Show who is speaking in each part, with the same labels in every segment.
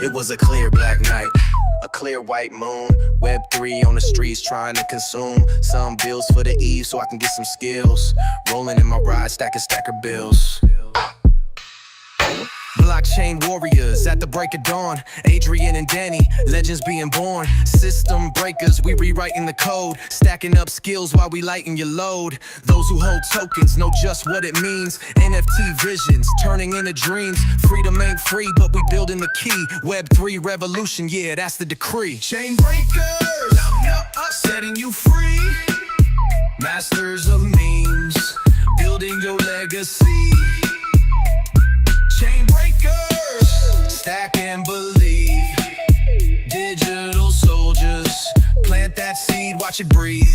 Speaker 1: It was a clear black night, a clear white moon. Web3 on the streets trying to consume some bills for the eve so I can get some skills. Rolling in my ride, stacker bills. Blockchain warriors at the break of dawn. Adrian and Danny, legends being born. System breakers, we rewriting the code. Stacking up skills while we lighten your load. Those who hold tokens know just what it means. NFT visions, turning into dreams. Freedom ain't free, but we building the key. Web3 revolution, yeah, that's the decree. Chain breakers, setting you free. Masters of memes, building your legacy. Chain breakers, stack and believe. Digital soldiers, plant that seed, watch it breathe.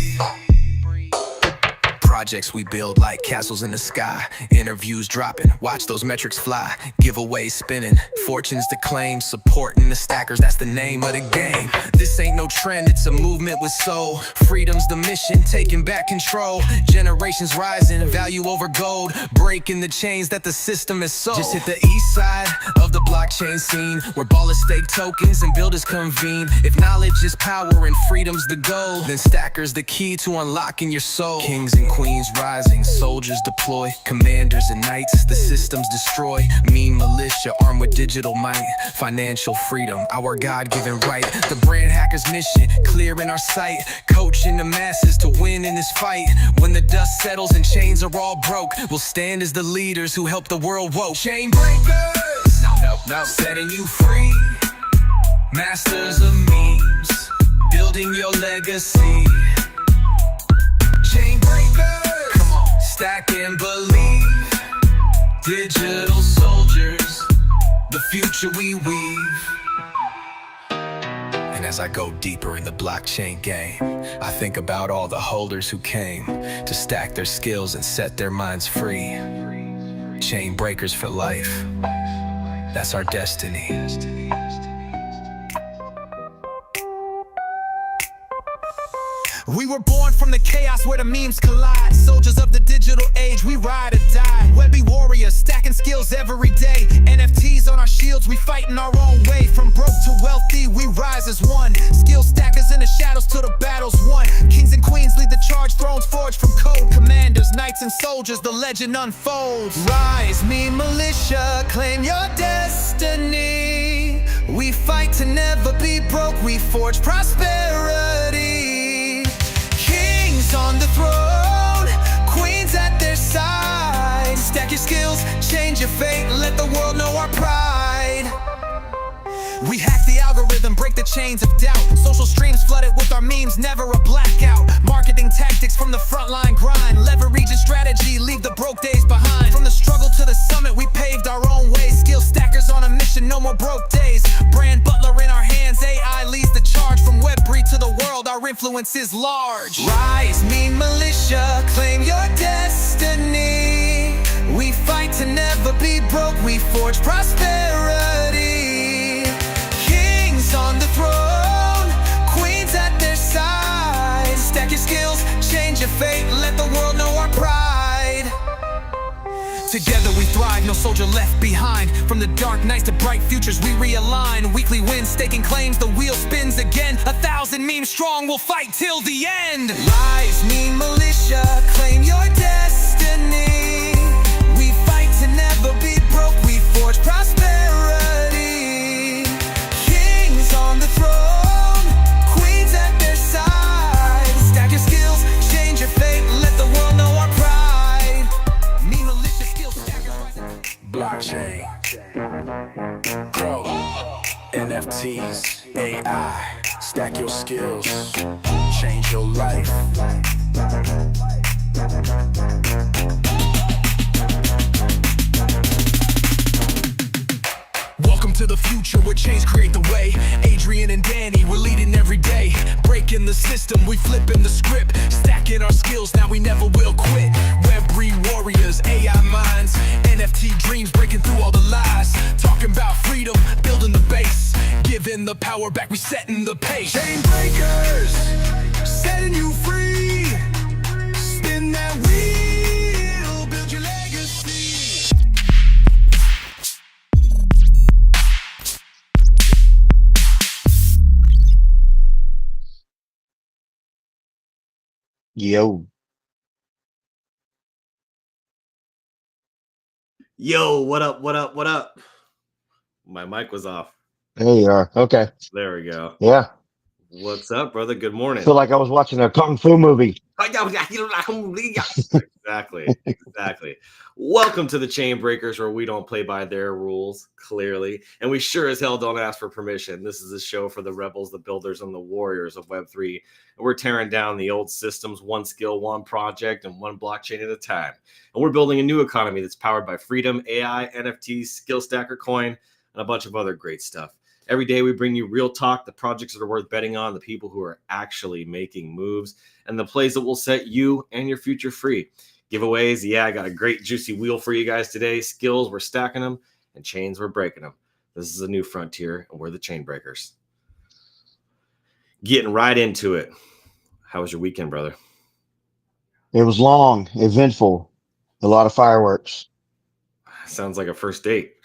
Speaker 1: Projects we build like castles in the sky. Interviews dropping, watch those metrics fly. Giveaways spinning, fortunes to claim. Supporting the stackers, that's the name of the game. This ain't no trend, it's a movement with soul. Freedom's the mission, taking back control. Generations rising, value over gold. Breaking the chains that the system has sold. Just hit the east side of the blockchain scene, where ballers stake tokens and builders convene. If knowledge is power and freedom's the goal, then stackers the key to unlocking your soul. Kings and queens rising, soldiers deploy, commanders and knights, the systems destroy. Mean militia armed with digital might, financial freedom, our God-given right. The brand hacker's mission, clear in our sight, coaching the masses to win in this fight. When the dust settles and chains are all broke, we'll stand as the leaders who help the world woke. Chain breakers, no, setting you free. Masters of memes, building your legacy. Chain breakers, come on, stack and believe. Digital soldiers, the future we weave. And as I go deeper in the blockchain game, I think about all the holders who came to stack their skills and set their minds free. Chain breakers for life, that's our destiny. We were born from the chaos where the memes collide. Soldiers of the digital age, we ride or die. Webby warriors, stacking skills every day. NFTs on our shields, we fighting our own way. From broke to wealthy, we rise as one. Skill stackers in the shadows till the battle's won. Kings and queens lead the charge, thrones forged from code. Commanders, knights and soldiers, the legend unfolds. Rise, mean militia, claim your destiny. We fight to never be broke, we forge prosperity. On the throne, queens at their side. Stack your skills, change your fate, let the world know our pride. We hack the algorithm, break the chains of doubt. Social streams flooded with our memes, never a blackout. Marketing tactics from the frontline grind. Leverage and strategy, leave the broke days behind. From the struggle to the summit, we paved our own way. Skill stackers on a mission, no more broke days. Brand butler in our hands, AI leads the charge. From Web3 to the world, our influence is large. Rise, mean militia, claim your destiny. We fight to never be broke, we forge prosperity. On the throne, queens at their side. Stack your skills, change your fate, let the world know our pride. Together we thrive, no soldier left behind. From the dark nights to bright futures we realign. Weekly wins, staking claims, the wheel spins again. 1,000 memes strong, we'll fight till the end. Rise, mean militia, claim your destiny. We fight to never be broke, we forge prosperity. On the throne, queens at their side. Stack your skills, change your fate, let the world know our pride. Me malicious skills, blockchain, grow, NFTs, AI. Stack your skills, change your life. Welcome to the future where change create the way. Adrian and Danny, we're leading every day. Breaking the system, we flipping the script. Stacking our skills, now we never will quit. Web3 warriors, AI minds, NFT dreams, breaking through all the lies. Talking about freedom, building the base. Giving the power back, we setting the pace. Chain breakers, setting you free. Spin that wheel, build your legacy.
Speaker 2: Yo,
Speaker 3: Yo, what up? What up? What up? My mic was off.
Speaker 2: there you are. Okay.
Speaker 3: There we go.
Speaker 2: Yeah.
Speaker 3: What's up, brother? Good
Speaker 2: I feel
Speaker 3: morning.
Speaker 2: like I was watching a kung fu movie.
Speaker 3: Exactly. Exactly. Welcome to the Chain Breakers, where we don't play by their rules, clearly. And we sure as hell don't ask for permission. This is a show for the rebels, the builders, and the warriors of Web3. And we're tearing down the old systems, one skill, one project, and one blockchain at a time. And we're building a new economy that's powered by freedom, AI, NFTs, Skill Stacker Coin, and a bunch of other great stuff. Every day we bring you real talk, the projects that are worth betting on, the people who are actually making moves, and the plays that will set you and your future free. Giveaways, yeah, I got a great juicy wheel for you guys today. Skills, we're stacking them, and chains, we're breaking them. This is a new frontier, and we're the chain breakers. Getting right into it. How was your weekend, brother?
Speaker 2: It was long, eventful, a lot of fireworks.
Speaker 3: Sounds like a first date.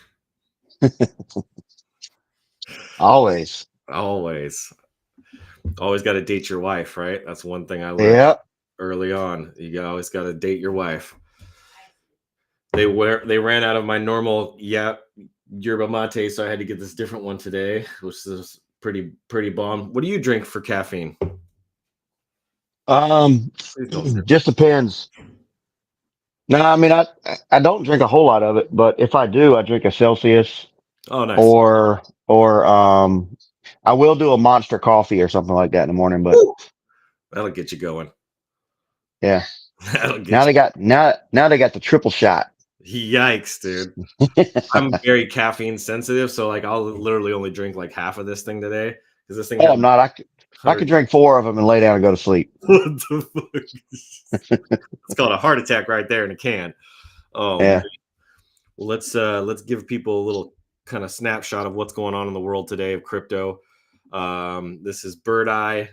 Speaker 2: Always.
Speaker 3: Always. Always got to date your wife, right? That's one thing I learned
Speaker 2: Yeah.
Speaker 3: early on. Always got to date your wife. They ran out of my normal yerba mate, so I had to get this different one today, which is pretty bomb. What do you drink for caffeine?
Speaker 2: Um,
Speaker 3: Please don't say.
Speaker 2: just depends. No, I mean, I don't drink a whole lot of it, but if I do, I drink a Celsius
Speaker 3: Oh, nice.
Speaker 2: or I will do a Monster coffee or something like that in the morning. But
Speaker 3: Woo! That'll get you going.
Speaker 2: yeah,
Speaker 3: That'll get
Speaker 2: now
Speaker 3: you.
Speaker 2: now they got the triple shot.
Speaker 3: Yikes, dude. I'm very caffeine sensitive, so like I'll literally only drink like half of this thing today because this thing
Speaker 2: Oh,
Speaker 3: has
Speaker 2: I'm not. I could
Speaker 3: 100.
Speaker 2: drink four of them and lay down and go to sleep.
Speaker 3: What the fuck? It's called a heart attack right there in a can. Oh man.
Speaker 2: Yeah.
Speaker 3: Well, let's give people a little kind of snapshot of what's going on in the world today of crypto. This is birdeye.so.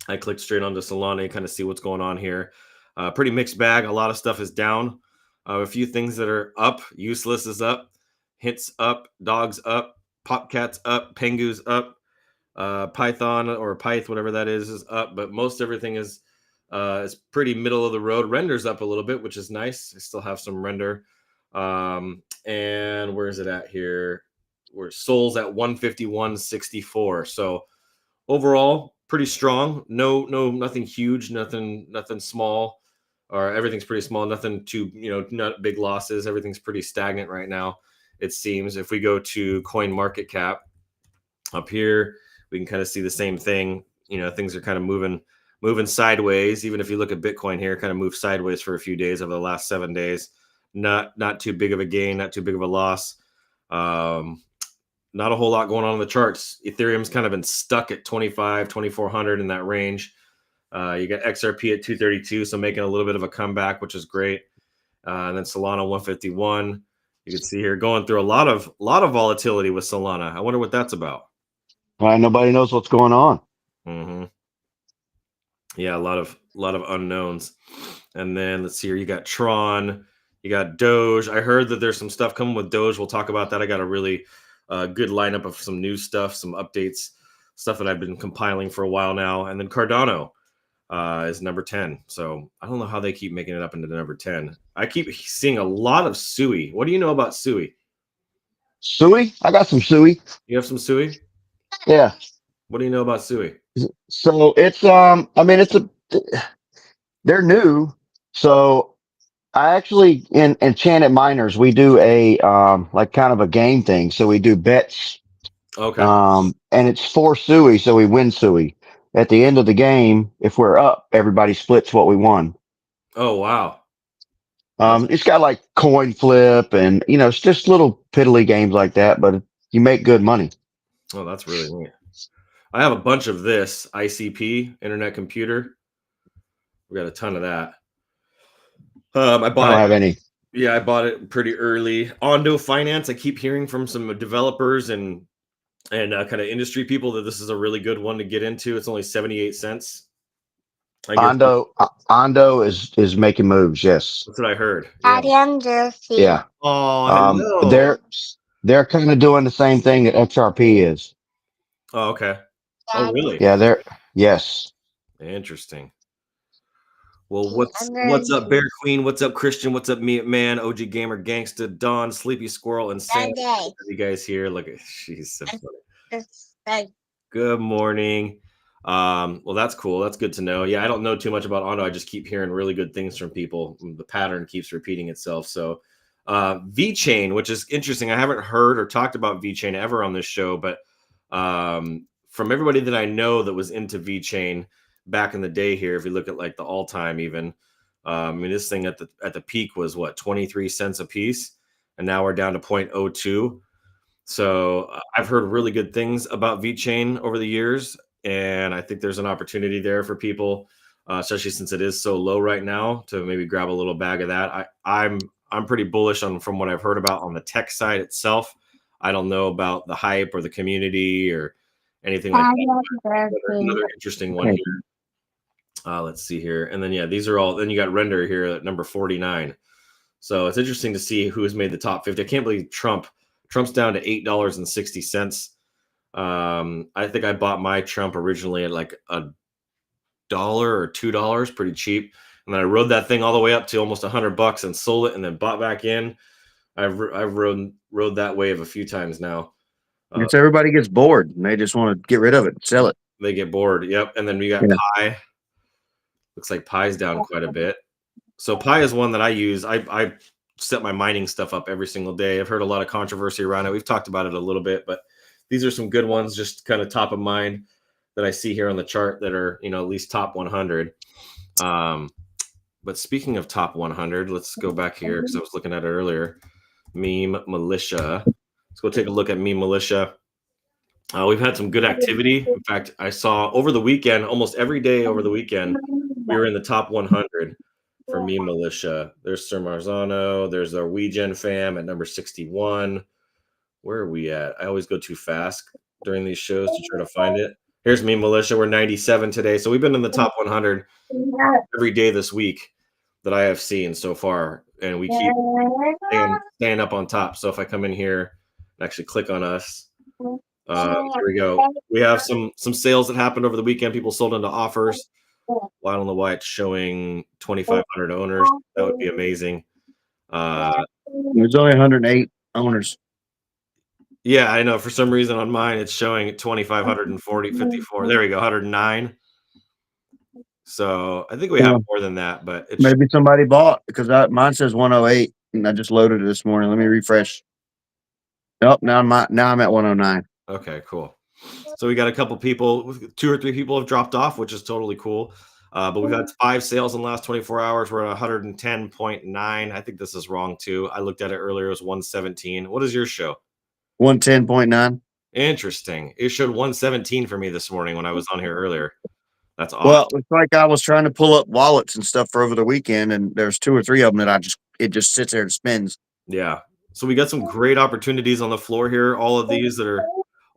Speaker 3: I clicked straight onto Solana and kind of see what's going on here. Pretty mixed bag. A lot of stuff is down. A few things that are up. Useless is up. Hints up. Dogs up. Popcats up. Pengu's up. Python or Pyth, whatever that is up. But most everything is pretty middle of the road. Render's up a little bit, which is nice. I still have some render. And where is it at here? Where Sol's at 151.64. So overall, pretty strong. Nothing huge, nothing small, or everything's pretty small. Nothing too, not big losses. Everything's pretty stagnant right now. It seems. If we go to Coin Market Cap up here, we can kind of see the same thing. Things are kind of moving sideways. Even if you look at Bitcoin here, kind of moved sideways for a few days over the last 7 days. Not too big of a gain, not too big of a loss. Not a whole lot going on in the charts. Ethereum's kind of been stuck at 2,400 in that range. You got XRP at 232, so making a little bit of a comeback, which is great. And then Solana 151. You can see here going through a lot of volatility with Solana. I wonder what that's about.
Speaker 2: Why nobody knows what's going on.
Speaker 3: Mm-hmm. Yeah, a lot of unknowns. And then let's see here. You got Tron. You got Doge. I heard that there's some stuff coming with Doge. We'll talk about that. I got a really good lineup of some new stuff, some updates, stuff that I've been compiling for a while now. And then Cardano is number 10. So I don't know how they keep making it up into the number 10. I keep seeing a lot of Sui. What do you know about Sui?
Speaker 2: Sui? I got some Sui.
Speaker 3: You have some Sui?
Speaker 2: Yeah.
Speaker 3: What do you know about Sui?
Speaker 2: So it's I mean they're new. So I actually in Enchanted Miners we do a like kind of a game thing. So we do bets.
Speaker 3: Okay.
Speaker 2: And it's for Sui, so we win Sui. At the end of the game, if we're up, everybody splits what we won.
Speaker 3: Oh wow.
Speaker 2: It's got like coin flip and it's just little piddly games like that, but you make good money.
Speaker 3: Oh, that's really neat. I have a bunch of this ICP, Internet Computer. We got a ton of that. I bought
Speaker 2: I don't have any.
Speaker 3: Yeah, I bought it pretty early. Ondo Finance. I keep hearing from some developers and kind of industry people that this is a really good one to get into. It's only 78 cents. I guess
Speaker 2: Ondo is making moves. Yes.
Speaker 3: that's what I heard. Yeah.
Speaker 4: Adrian Jersey.
Speaker 2: Yeah.
Speaker 3: Oh, hello.
Speaker 2: They're kind of doing the same thing that XRP is.
Speaker 3: Oh, okay. Oh, really?
Speaker 2: Yeah. Yes.
Speaker 3: Interesting. Well, what's up, Bear Queen? What's up, Christian? What's up, Me Man, OG Gamer, Gangsta, Don, Sleepy Squirrel, and Sam? You guys here? Look at she's so funny. Good morning. Well, that's cool. That's good to know. Yeah, I don't know too much about Auto. I just keep hearing really good things from people. The pattern keeps repeating itself. So, VeChain, which is interesting. I haven't heard or talked about VeChain ever on this show, but from everybody that I know that was into VeChain back in the day here, if you look at like the all-time even, I mean, this thing at the peak was what, 23 cents a piece, and now we're down to 0.02. So I've heard really good things about VeChain over the years, and I think there's an opportunity there for people, especially since it is so low right now, to maybe grab a little bag of that. I'm pretty bullish on from what I've heard about on the tech side itself. I don't know about the hype or the community or anything like that. Another interesting one here. Let's see here. And then, yeah, these are all, then you got Render here at number 49. So it's interesting to see who has made the top 50. I can't believe Trump's down to $8.60. I think I bought my Trump originally at like $1 or $2, pretty cheap. And then I rode that thing all the way up to almost $100 and sold it and then bought back in. I've rode that wave a few times now.
Speaker 4: It's everybody gets bored and they just want to get rid of it, sell it.
Speaker 3: They get bored. Yep. And then we got Pi. Looks like Pi's down quite a bit. So Pi is one that I use. I set my mining stuff up every single day. I've heard a lot of controversy around it. We've talked about it a little bit, but these are some good ones, just kind of top of mind that I see here on the chart that are, at least top 100. But speaking of top 100, let's go back here because I was looking at it earlier. Meme Militia. Let's go take a look at Meme Militia. We've had some good activity. In fact, I saw over the weekend, almost every day over the weekend, we were in the top 100 for Meme Militia. There's Sir Marzano. There's our WeGen fam at number 61. Where are we at? I always go too fast during these shows to try to find it. Here's Meme Militia. We're 97 today. So we've been in the top 100 every day this week that I have seen so far. And we keep staying up on top. So if I come in here and actually click on us, here we go. We have some sales that happened over the weekend. People sold into offers. Well, I don't know why it's showing 2,500 owners. That would be amazing.
Speaker 4: There's only 108 owners.
Speaker 3: Yeah, I know. For some reason on mine, it's showing 2,554. There we go, 109. So I think we have more than that, but it's
Speaker 4: maybe somebody bought because mine says 108, and I just loaded it this morning. Let me refresh. Nope, now I'm at 109.
Speaker 3: Okay, cool. So we got a couple people, 2 or 3 people have dropped off, which is totally cool. But we've had 5 sales in the last 24 hours. We're at 110.9. I think this is wrong too. I looked at it earlier. It was 117. What is your show?
Speaker 4: 110.9.
Speaker 3: Interesting. It showed 117 for me this morning when I was on here earlier. That's awesome.
Speaker 4: Well, it's like I was trying to pull up wallets and stuff for over the weekend, and there's 2 or 3 of them that it just sits there and spins.
Speaker 3: Yeah. So we got some great opportunities on the floor here. All of these that are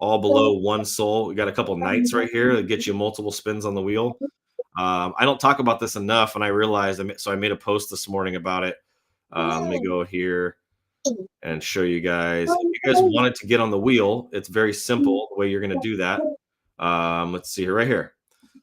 Speaker 3: all below 1 SOL. We got a couple nights right here that get you multiple spins on the wheel. I don't talk about this enough, and I realized, so I made a post this morning about it. Let me go here and show you guys. If you guys wanted to get on the wheel, it's very simple the way you're going to do that. Let's see here, right here.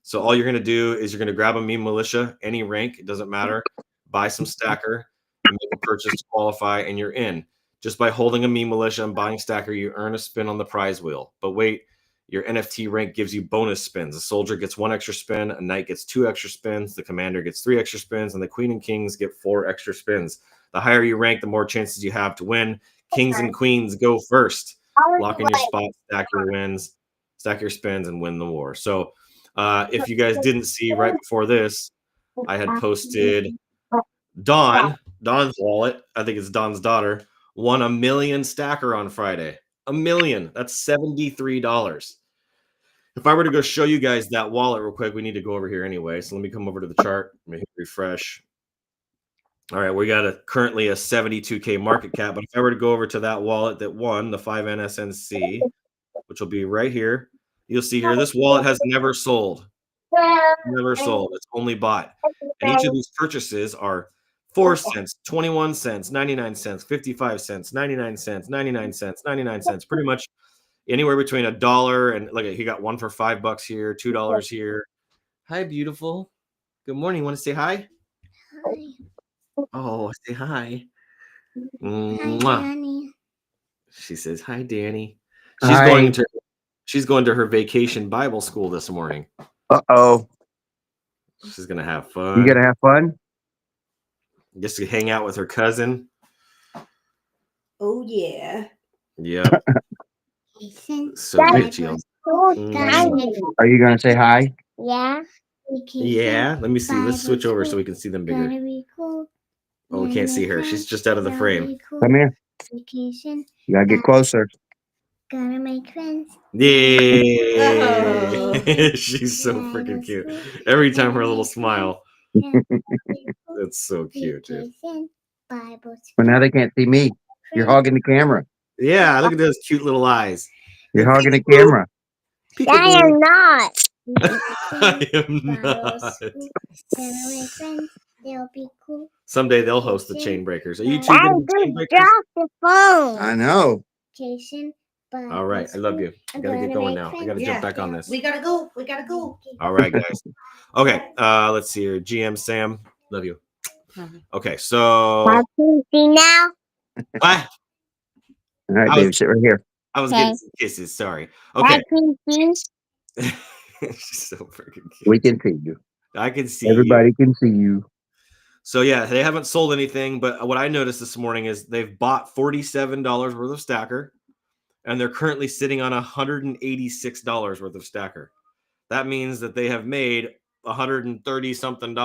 Speaker 3: So all you're going to do is you're going to grab a Meme Militia, any rank, it doesn't matter. Buy some stacker, and make a purchase to qualify, and you're in. Just by holding a Meme Militia and buying stacker, you earn a spin on the prize wheel. But wait, your NFT rank gives you bonus spins. A soldier gets 1 extra spin, a knight gets 2 extra spins, the commander gets 3 extra spins, and the queen and kings get 4 extra spins. The higher you rank, the more chances you have to win. Kings and queens go first. Lock in your spot, stack your wins, stack your spins, and win the war. So if you guys didn't see right before this, I had posted Don's wallet, I think it's Don's daughter, won 1 million stacker on Friday. 1 million. That's $73. If I were to go show you guys that wallet real quick, we need to go over here anyway. So let me come over to the chart. Let me hit refresh. All right, we got currently a 72K market cap. But if I were to go over to that wallet that won the 5NSNC, which will be right here, you'll see here this wallet has never sold. Never sold. It's only bought. And each of these purchases are 4 cents, 21 cents, 99 cents, 55 cents, 99 cents, 99 cents, 99 cents, pretty much anywhere between $1 and look at, he got one for $5 here, $2 here, Hi, beautiful. Good morning. Want to say hi?
Speaker 5: Hi.
Speaker 3: Oh, say hi.
Speaker 5: Hi,
Speaker 3: Mwah.
Speaker 5: Danny.
Speaker 3: She says hi, Danny.
Speaker 4: Hi.
Speaker 3: She's going to her vacation Bible school this morning.
Speaker 4: Uh-oh.
Speaker 3: She's gonna have
Speaker 4: You
Speaker 3: fun.
Speaker 4: gonna have fun?
Speaker 3: Gets to hang out with her cousin.
Speaker 6: Oh yeah.
Speaker 3: Yep.
Speaker 5: Jason.
Speaker 3: So good, Jill.
Speaker 4: Are you gonna say hi?
Speaker 5: Yeah.
Speaker 3: Yeah. Let me see. Let's switch over so we can see them bigger.
Speaker 5: Gotta be cool.
Speaker 3: Oh, we can't see her. She's just out of the frame.
Speaker 4: Come here.
Speaker 5: Vacation.
Speaker 4: You gotta get closer.
Speaker 5: Gotta make friends.
Speaker 3: Yeah.
Speaker 6: Oh.
Speaker 3: She's so freaking cute. Every time her little smile. It's so cute, dude.
Speaker 5: Vacation. Bible
Speaker 4: But now they can't see me. You're hogging the camera.
Speaker 3: Yeah, look at those cute little eyes.
Speaker 4: You're
Speaker 3: Hey,
Speaker 4: hogging the
Speaker 3: peekaboo.
Speaker 4: camera.
Speaker 3: Peekaboo.
Speaker 5: am not.
Speaker 3: I am not.
Speaker 5: Gotta make friends. They'll be cool.
Speaker 3: Someday they'll host the chain breakers. Are you two gonna be chain breakers?
Speaker 5: the phone.
Speaker 4: I know.
Speaker 5: Vacation.
Speaker 3: All right, I love you. I gotta get going now. I gotta jump back on this.
Speaker 6: We gotta go. We gotta go.
Speaker 3: All right, guys. Okay, let's see here. GM Sam, love you. Okay, so
Speaker 5: See now?
Speaker 3: ah,
Speaker 4: All right,
Speaker 3: I
Speaker 4: baby,
Speaker 3: was-
Speaker 4: sit right here.
Speaker 3: I was
Speaker 5: Okay.
Speaker 3: getting some kisses. Sorry. Okay. She's so freaking cute.
Speaker 4: We can see you.
Speaker 3: I can see
Speaker 4: Everybody
Speaker 3: you.
Speaker 4: can see you.
Speaker 3: So yeah, they haven't sold anything, but what I noticed this morning is they've bought $47 worth of stacker, and they're currently sitting on $186 worth of stacker. That means that they have made $130 something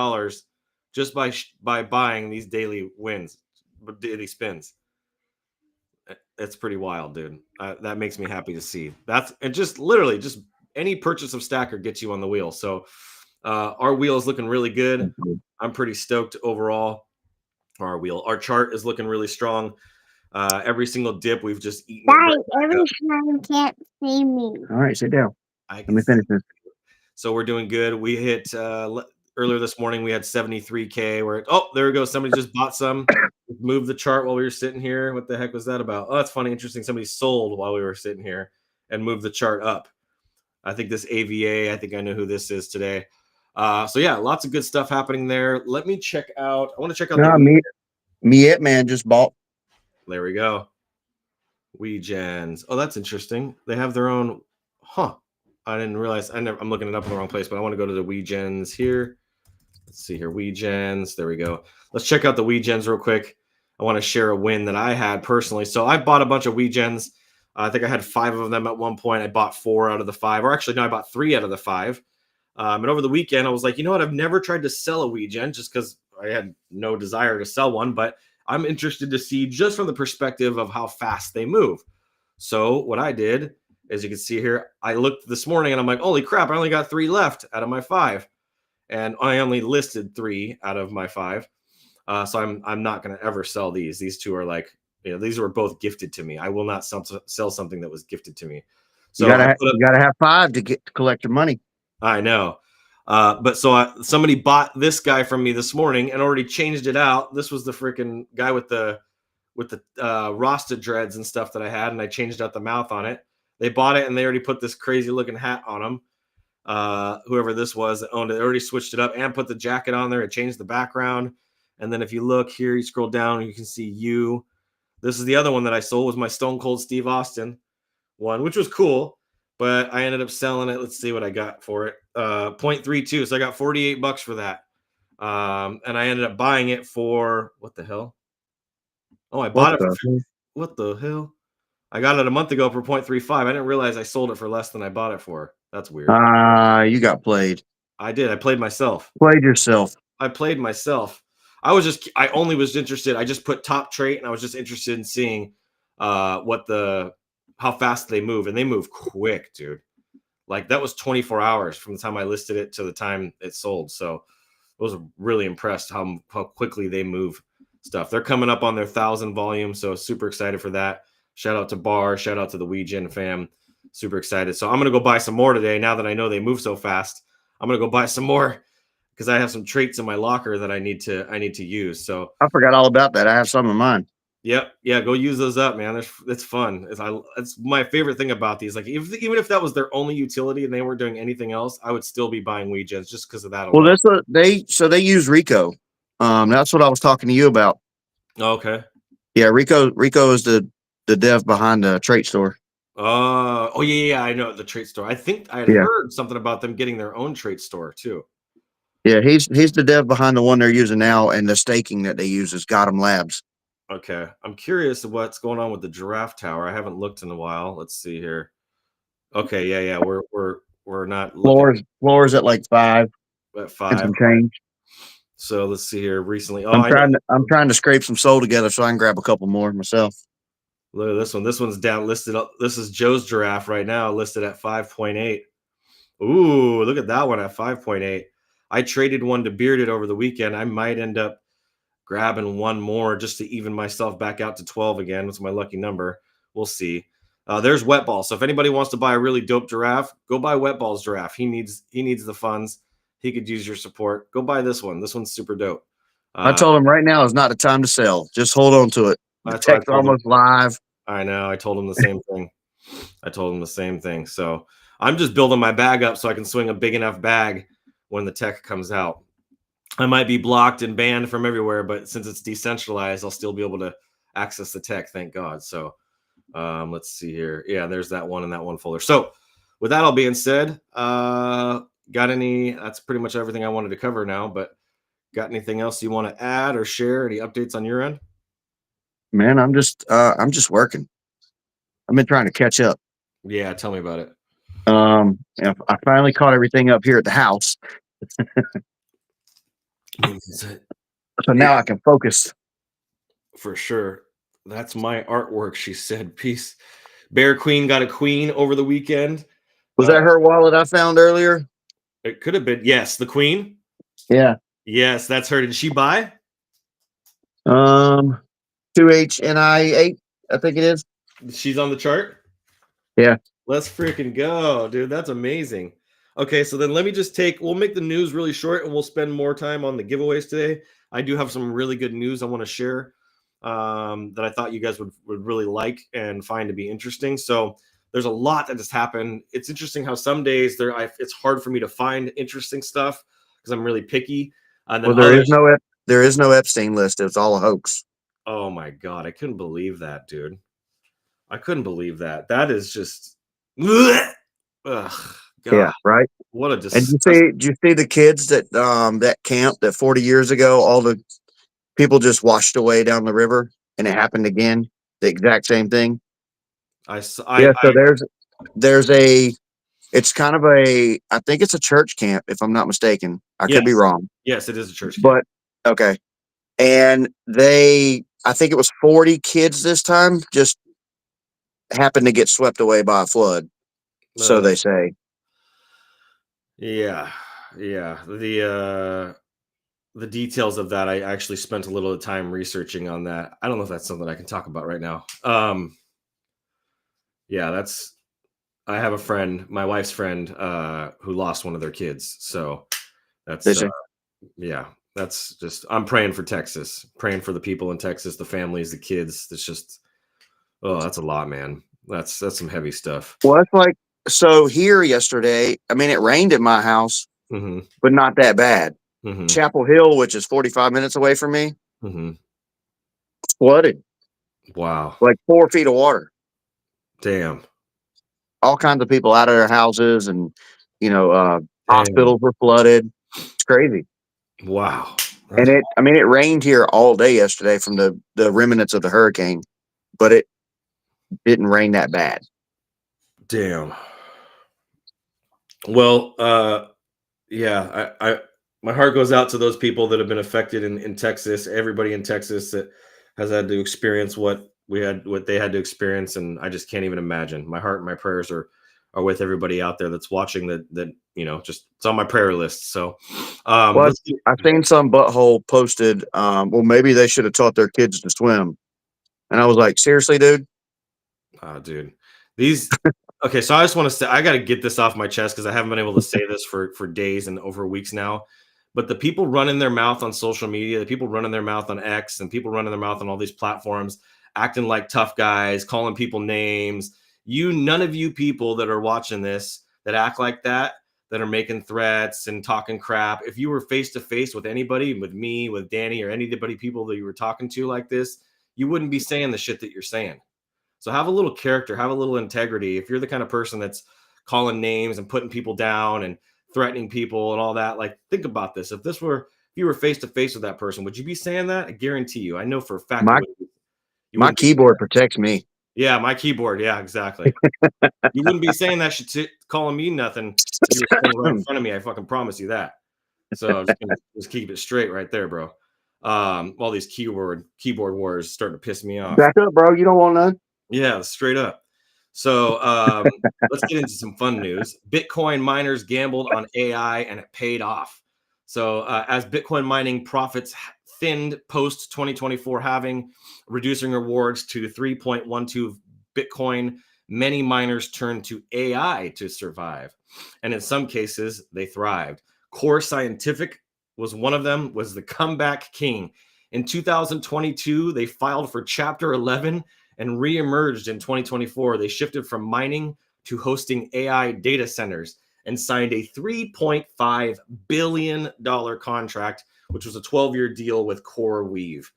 Speaker 3: just by buying these daily wins, daily spins. It's pretty wild, dude. That makes me happy to see. And just literally just any purchase of stacker gets you on the wheel. So our wheel is looking really good. I'm pretty stoked overall. Our chart is looking really strong. Every single dip we've just eaten.
Speaker 5: Everyone can't see me.
Speaker 4: All right, sit down.
Speaker 3: Let
Speaker 4: Let me finish this.
Speaker 3: So we're doing good. We hit earlier this morning. We had 73K. There we go. Somebody just bought some. Moved the chart while we were sitting here. What the heck was that about? Oh, that's funny. Interesting. Somebody sold while we were sitting here and moved the chart up. I think this AVA. I think I know who this is today. So yeah, lots of good stuff happening there. Let me check out. I want to check out
Speaker 4: Me man just bought.
Speaker 3: There we go. WeGens. Oh, that's interesting. They have their own. Huh. I didn't realize. I'm looking it up in the wrong place, but I want to go to the WeGens here. Let's see here. WeGens. There we go. Let's check out the WeGens real quick. I want to share a win that I had personally. So I bought a bunch of WeGens. I think I had 5 of them at one point. I bought 4 out of the 5. Or actually, no, I bought 3 out of the 5. And over the weekend, I was like, you know what? I've never tried to sell a WeGen just because I had no desire to sell one. But I'm interested to see just from the perspective of how fast they move. So what I did, as you can see here, I looked this morning and I'm like, holy crap, I only got 3 left out of my 5. And I only listed 3 out of my 5. So I'm not going to ever sell these. These 2 are like, these were both gifted to me. I will not sell something that was gifted to me. So
Speaker 4: you gotta have 5 to collect your money.
Speaker 3: I know. But somebody bought this guy from me this morning and already changed it out. This was the freaking guy with the Rasta dreads and stuff that I had, and I changed out the mouth on it. They bought it and they already put this crazy looking hat on him. Whoever this was that owned it, they already switched it up and put the jacket on there and changed the background. And then if you look here, you scroll down, you can see you. This is the other one that I sold, was my Stone Cold Steve Austin one, which was cool. But I ended up selling it. Let's see what I got for it. 0.32. So I got $48 for that. And I ended up buying it for what the hell? Oh, I bought it for what the hell? I got it a month ago for 0.35. I didn't realize I sold it for less than I bought it for. That's weird.
Speaker 4: You got played.
Speaker 3: I did. I played myself.
Speaker 4: Played yourself.
Speaker 3: I played myself. I only was interested. I just put top trait and I was just interested in seeing how fast they move. And they move quick, dude. Like that was 24 hours from the time I listed it to the time it sold. So I was really impressed how quickly they move stuff. They're coming up on their 1,000 volume. So super excited for that. Shout out to Bar. Shout out to the WeGen fam. Super excited. So I'm going to go buy some more today. Now that I know they move so fast, I'm going to go buy some more because I have some traits in my locker that I need to use. So
Speaker 4: I forgot all about that. I have some of mine.
Speaker 3: Yep. Yeah. Go use those up, man. It's fun. It's my favorite thing about these. Like, even if that was their only utility and they weren't doing anything else, I would still be buying weed gens just because of that
Speaker 4: Well,
Speaker 3: alone.
Speaker 4: they use Rico. That's what I was talking to you about.
Speaker 3: Okay.
Speaker 4: Yeah, Rico is the dev behind the trait store.
Speaker 3: Oh yeah. I know the trait store. I think I had
Speaker 4: Yeah.
Speaker 3: heard something about them getting their own trait store too.
Speaker 4: Yeah, he's the dev behind the one they're using now, and the staking that they use is Got 'em Labs.
Speaker 3: Okay. I'm curious what's going on with the giraffe tower. I haven't looked in a while. Let's see here. Okay. Yeah. We're not looking
Speaker 4: Floors at like 5
Speaker 3: at
Speaker 4: and
Speaker 3: 5.
Speaker 4: some change.
Speaker 3: So let's see here. Recently, oh, I know.
Speaker 4: I'm trying to scrape some soul together so I can grab a couple more myself.
Speaker 3: Look at this one. This one's down listed up. This is Joe's giraffe right now, listed at 5.8. Ooh, look at that one at 5.8. I traded one to Bearded over the weekend. I might end up grabbing one more just to even myself back out to 12 again. What's my lucky number? We'll see. There's Wet Ball. So if anybody wants to buy a really dope giraffe, go buy Wet Ball's giraffe. He needs the funds. He could use your support. Go buy this one. This one's super dope.
Speaker 4: I told him right now is not the time to sell. Just hold on to it. The
Speaker 3: That's what I
Speaker 4: tech's
Speaker 3: told him.
Speaker 4: almost live.
Speaker 3: I know. I told him the same thing. So I'm just building my bag up so I can swing a big enough bag when the tech comes out. I might be blocked and banned from everywhere, but since it's decentralized, I'll still be able to access the tech. Thank God. So let's see here. Yeah, there's that one in that one folder. So with that all being said, that's pretty much everything I wanted to cover now, but got anything else you want to add or share? Any updates on your end?
Speaker 4: Man, I'm just working. I've been trying to catch up.
Speaker 3: Yeah, tell me about it.
Speaker 4: I finally caught everything up here at the house. So now I can focus.
Speaker 3: For sure. That's my artwork, she said. Peace. Bear Queen got a queen over the weekend.
Speaker 4: Was that her wallet I found earlier?
Speaker 3: It could have been. Yes, the queen.
Speaker 4: Yeah.
Speaker 3: Yes, that's her. Did she buy?
Speaker 4: 2HNI8, I think it is.
Speaker 3: She's on the chart?
Speaker 4: Yeah.
Speaker 3: Let's freaking go, dude. That's amazing. Okay, so then we'll make the news really short and we'll spend more time on the giveaways today. I do have some really good news I want to share that I thought you guys would really like and find to be interesting. So there's a lot that has happened. It's interesting how some days it's hard for me to find interesting stuff because I'm really picky. And then
Speaker 4: there is no Epstein list. It's all a hoax.
Speaker 3: Oh my God, I couldn't believe that, dude. I couldn't believe that. That is just ugh, God.
Speaker 4: Yeah, right.
Speaker 3: What a
Speaker 4: And
Speaker 3: disgusting.
Speaker 4: did you see the kids that camp that 40 years ago, all the people just washed away down the river, and it happened again, the exact same thing. So it's kind of I think it's a church camp, if I'm not mistaken. I could be wrong.
Speaker 3: Yes, it is a church camp.
Speaker 4: But okay. And I think it was 40 kids this time, just happened to get swept away by a flood. So they say.
Speaker 3: Yeah. The details of that, I actually spent a little time researching on that. I don't know if that's something I can talk about right now. Yeah, I have a friend, my wife's friend, who lost one of their kids. So that's that's just, I'm praying for Texas, praying for the people in Texas, the families, the kids. It's just, that's a lot, man. That's some heavy stuff.
Speaker 4: Well, it's like, so here yesterday, I mean, it rained at my house, but not that bad. Chapel Hill, which is 45 minutes away from me, flooded.
Speaker 3: Wow.
Speaker 4: Like 4 feet of water.
Speaker 3: Damn.
Speaker 4: All kinds of people out of their houses, and, hospitals were flooded. It's crazy.
Speaker 3: Wow.
Speaker 4: And it rained here all day yesterday from the remnants of the hurricane, but it didn't rain that bad.
Speaker 3: Damn. Well, yeah, I my heart goes out to those people that have been affected in Texas, everybody in Texas that has had to experience what they had to experience. And I just can't even imagine. My heart and my prayers are with everybody out there that's watching that, just it's on my prayer list. So,
Speaker 4: I've seen some butthole posted, well, maybe they should have taught their kids to swim. And I was like, seriously, dude?
Speaker 3: Dude, okay. So I just want to say, I got to get this off my chest because I haven't been able to say this for days and over weeks now. But the people running their mouth on social media, the people running their mouth on X, and people running their mouth on all these platforms, acting like tough guys, calling people names, none of you people that are watching this that act like that are making threats and talking crap. If you were face to face with anybody, with me, with Danny, or anybody, people that you were talking to like this, you wouldn't be saying the shit that you're saying. So have a little character, have a little integrity. If you're the kind of person that's calling names and putting people down and threatening people and all that, like, think about this. If you were face to face with that person, would you be saying that? I guarantee you. I know for a fact
Speaker 4: My
Speaker 3: you
Speaker 4: my
Speaker 3: wouldn't be saying
Speaker 4: keyboard
Speaker 3: that.
Speaker 4: protects me.
Speaker 3: Yeah, my keyboard. Yeah, exactly. You wouldn't be saying that shit, calling me nothing if you were standing right in front of me. I fucking promise you that. So just keep it straight right there, bro. All these keyboard wars starting to piss me off.
Speaker 4: Back up, bro. You don't want none.
Speaker 3: Yeah, straight up. So let's get into some fun news. Bitcoin miners gambled on AI and it paid off. So as Bitcoin mining profits thinned post 2024 halving, reducing rewards to 3.12 Bitcoin, many miners turned to AI to survive. And in some cases, they thrived. Core Scientific was one of them, was the comeback king. In 2022, they filed for Chapter 11 and re-emerged in 2024. They shifted from mining to hosting AI data centers and signed a $3.5 billion contract, which was a 12-year deal with CoreWeave,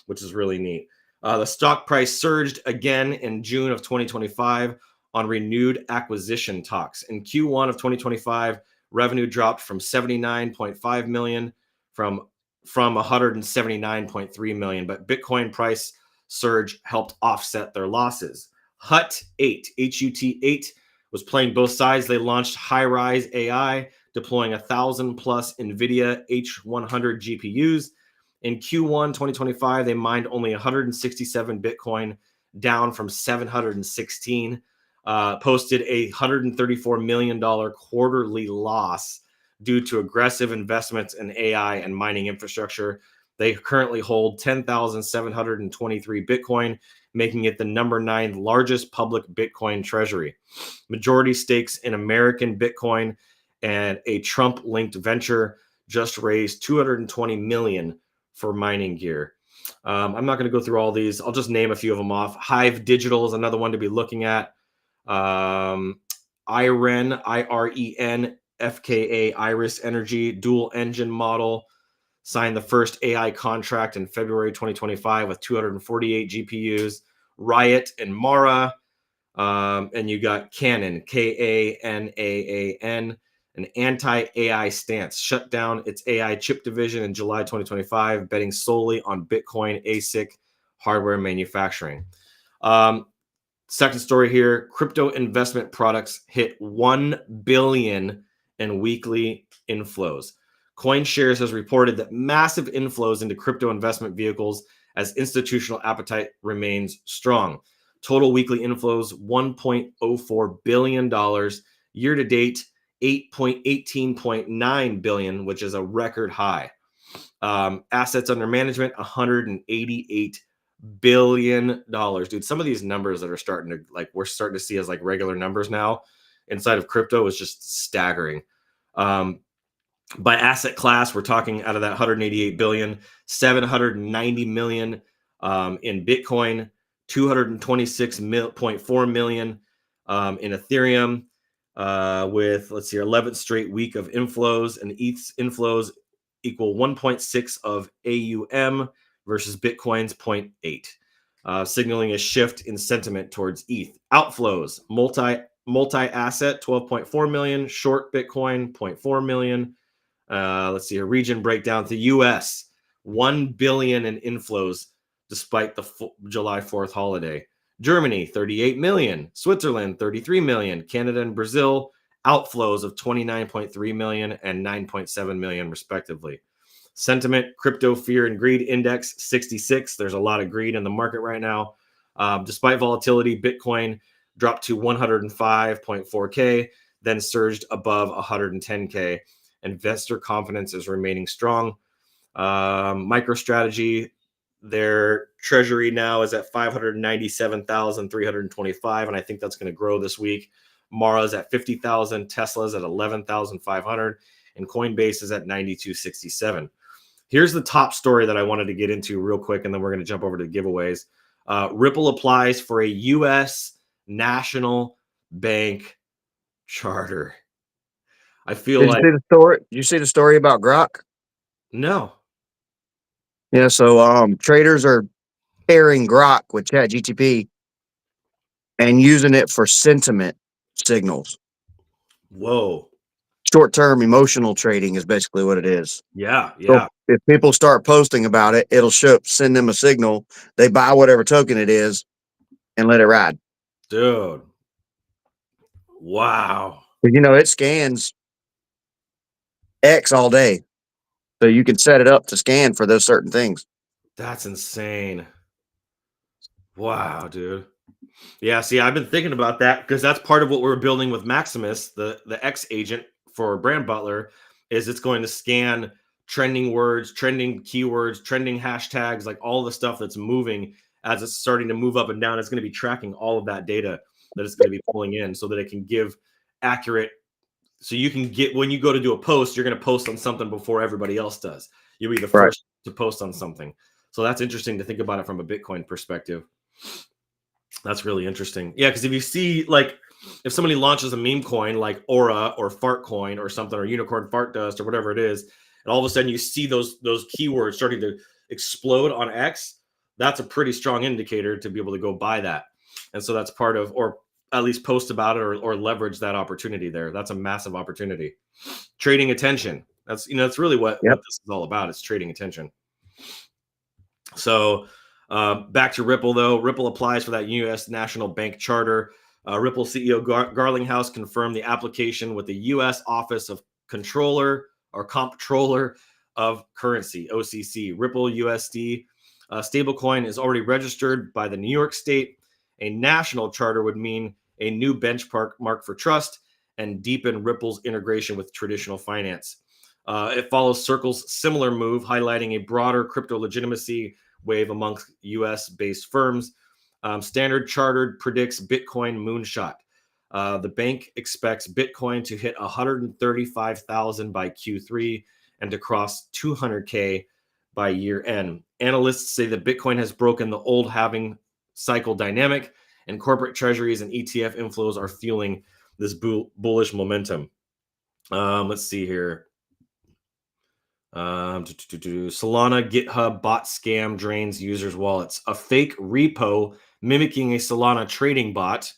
Speaker 3: which is really neat. The stock price surged again in June of 2025 on renewed acquisition talks. In Q1 of 2025, revenue dropped from 79.5 million from 179.3 million, but Bitcoin price surge helped offset their losses. HUT8 was playing both sides. They launched High-Rise AI, deploying 1,000 plus NVIDIA H100 GPUs. In Q1 2025, they mined only 167 Bitcoin, down from 716. Posted a $134 million quarterly loss due to aggressive investments in AI and mining infrastructure. They currently hold 10,723 Bitcoin, making it the number 9 largest public Bitcoin treasury. Majority stakes in American Bitcoin and a Trump-linked venture just raised $220 million for mining gear. I'm not going to go through all these. I'll just name a few of them off. Hive Digital is another one to be looking at. IREN, IREN, FKA, Iris Energy, dual engine model, signed the first AI contract in February 2025 with 248 GPUs. Riot and Mara, and you got Canaan, Kanaan, an anti-AI stance, shut down its AI chip division in July 2025, betting solely on Bitcoin ASIC hardware manufacturing. Second story here, crypto investment products hit 1 billion in weekly inflows. CoinShares has reported that massive inflows into crypto investment vehicles as institutional appetite remains strong. Total weekly inflows, $1.04 billion. Year to date, $18.9 billion, which is a record high. Assets under management, $188 billion. Dude, some of these numbers that are starting to, like, we're starting to see as like regular numbers now inside of crypto is just staggering. By asset class, we're talking out of that 188 billion, 790 million in Bitcoin, 226.4 million in Ethereum, with, let's see, 11th straight week of inflows, and ETH's inflows equal 1.6 of AUM versus Bitcoin's 0.8, signaling a shift in sentiment towards ETH. Outflows, multi-asset, 12.4 million, short Bitcoin, 0.4 million. Let's see, a region breakdown to US, 1 billion in inflows despite the July 4th holiday. Germany, 38 million. Switzerland, 33 million. Canada and Brazil, outflows of 29.3 million and 9.7 million, respectively. Sentiment, crypto fear and greed index, 66. There's a lot of greed in the market right now. Despite volatility, Bitcoin dropped to 105.4K, then surged above 110K. Investor confidence is remaining strong. MicroStrategy, their treasury now is at 597,325, and I think that's going to grow this week. Mara's at 50,000, Tesla's at 11,500, and Coinbase is at 92.67. Here's the top story that I wanted to get into real quick, and then we're going to jump over to giveaways. Ripple applies for a U.S. national bank charter. I feel
Speaker 4: Did
Speaker 3: like
Speaker 4: you see the story? Did you see the story about Grok?
Speaker 3: no.
Speaker 4: Yeah. So traders are pairing Grok with ChatGTP and using it for sentiment signals.
Speaker 3: Whoa.
Speaker 4: Short-term emotional trading is basically what it is.
Speaker 3: Yeah.
Speaker 4: So
Speaker 3: Yeah.
Speaker 4: if people start posting about it, it'll send them a signal. They buy whatever token it is and let it ride.
Speaker 3: Dude. Wow.
Speaker 4: But, it scans X all day. So you can set it up to scan for those certain things.
Speaker 3: That's insane. Wow, dude. Yeah, see, I've been thinking about that because that's part of what we're building with Maximus, the X agent for Brand Butler, is it's going to scan trending words, trending keywords, trending hashtags, like all the stuff that's moving as it's starting to move up and down. It's going to be tracking all of that data that it's going to be pulling in so that it can give accurate. So you can get, when you go to do a post, you're going to post on something before everybody else does. You'll be the
Speaker 4: Right.
Speaker 3: first to post on something. So that's interesting to think about it from a Bitcoin perspective. That's really interesting. Yeah, because if you see, like, if somebody launches a meme coin like Aura or Fart Coin or something, or Unicorn Fart Dust or whatever it is, and all of a sudden you see those keywords starting to explode on X, that's a pretty strong indicator to be able to go buy that. And so that's part of, or at least post about it or leverage that opportunity there. That's a massive opportunity. Trading attention. That's that's really what this is all about. It's trading attention. So back to Ripple, though. Ripple applies for that U.S. national bank charter. Ripple CEO Garlinghouse confirmed the application with the U.S. Office of Controller or Comptroller of Currency, OCC. Ripple USD stablecoin is already registered by the New York State. A national charter would mean a new benchmark for trust and deepen Ripple's integration with traditional finance. It follows Circle's similar move, highlighting a broader crypto legitimacy wave amongst U.S.-based firms. Standard Chartered predicts Bitcoin moonshot. The bank expects Bitcoin to hit 135,000 by Q3 and to cross 200K by year end. Analysts say that Bitcoin has broken the old halving cycle dynamic, and corporate treasuries and ETF inflows are fueling this bullish momentum. Let's see here. Solana GitHub bot scam drains users' wallets. A fake repo mimicking a Solana trading bot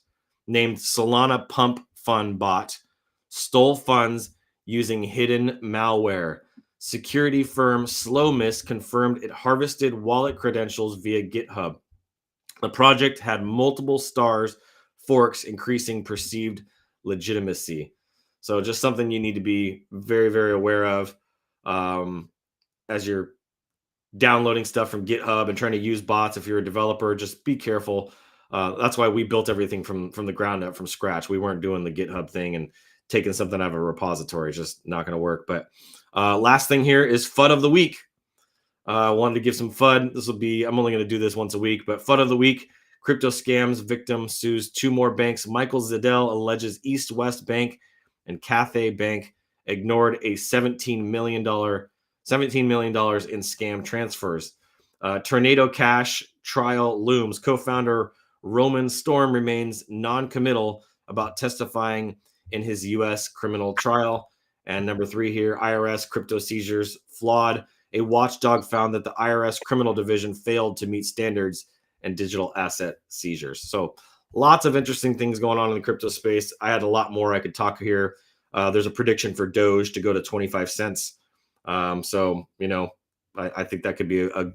Speaker 3: named Solana Pump Fund Bot stole funds using hidden malware. Security firm Slowmiss confirmed it harvested wallet credentials via GitHub. The project had multiple stars, forks, increasing perceived legitimacy. So just something you need to be very, very aware of as you're downloading stuff from GitHub and trying to use bots. If you're a developer, just be careful. That's why we built everything from the ground up, from scratch. We weren't doing the GitHub thing and taking something out of a repository. It's just not going to work. But last thing here is FUD of the week. I wanted to give some FUD. This will be, I'm only going to do this once a week, but FUD of the week: crypto scams victim sues 2 more banks. Michael Zedell alleges East West Bank and Cathay Bank ignored a $17 million in scam transfers. Tornado Cash trial looms. Co-founder Roman Storm remains non-committal about testifying in his U.S. criminal trial. And number 3 here, IRS crypto seizures flawed. A watchdog found that the IRS criminal division failed to meet standards and digital asset seizures. So lots of interesting things going on in the crypto space. I had a lot more I could talk here. There's a prediction for Doge to go to 25 cents. So, I think that could be a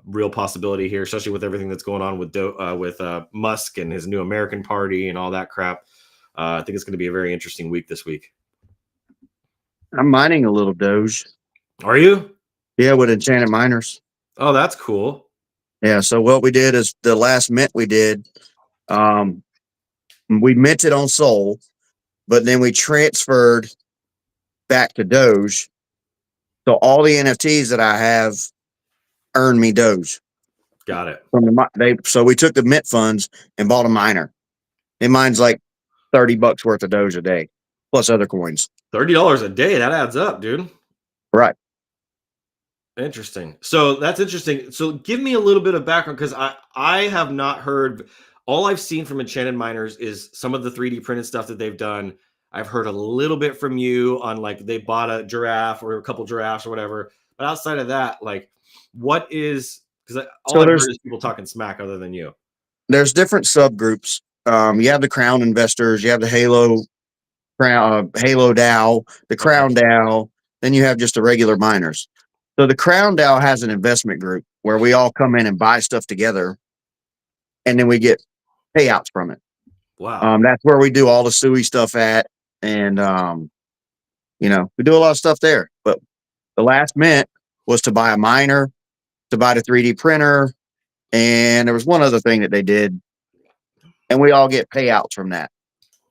Speaker 3: real possibility here, especially with everything that's going on with Musk and his new American Party and all that crap. I think it's going to be a very interesting week this week.
Speaker 4: I'm mining a little Doge.
Speaker 3: Are you?
Speaker 4: Yeah, with Enchanted Miners.
Speaker 3: Oh, that's cool.
Speaker 4: Yeah, so what we did is the last mint we did, we minted on Sol, but then we transferred back to Doge. So all the NFTs that I have earn me Doge.
Speaker 3: Got it.
Speaker 4: So we took the mint funds and bought a miner. It mines like $30 worth of Doge a day, plus other coins.
Speaker 3: $30 a day. That adds up, dude.
Speaker 4: Right.
Speaker 3: Interesting. So that's interesting. So give me a little bit of background because I have not heard. All I've seen from Enchanted Miners is some of the 3D printed stuff that they've done. I've heard a little bit from you on like they bought a giraffe or a couple giraffes or whatever. But outside of that, like, what is because all
Speaker 4: So
Speaker 3: I've heard is people talking smack other than you.
Speaker 4: there's different subgroups. You have the crown investors, you have the Halo DAO, the Crown DAO, then you have just the regular miners. So the Crown DAO has an investment group where we all come in and buy stuff together, and then we get payouts from it.
Speaker 3: Wow.
Speaker 4: That's where we do all the SUI stuff at, and we do a lot of stuff there. But the last mint was to buy a miner, to buy the 3D printer, and there was one other thing that they did, and we all get payouts from that.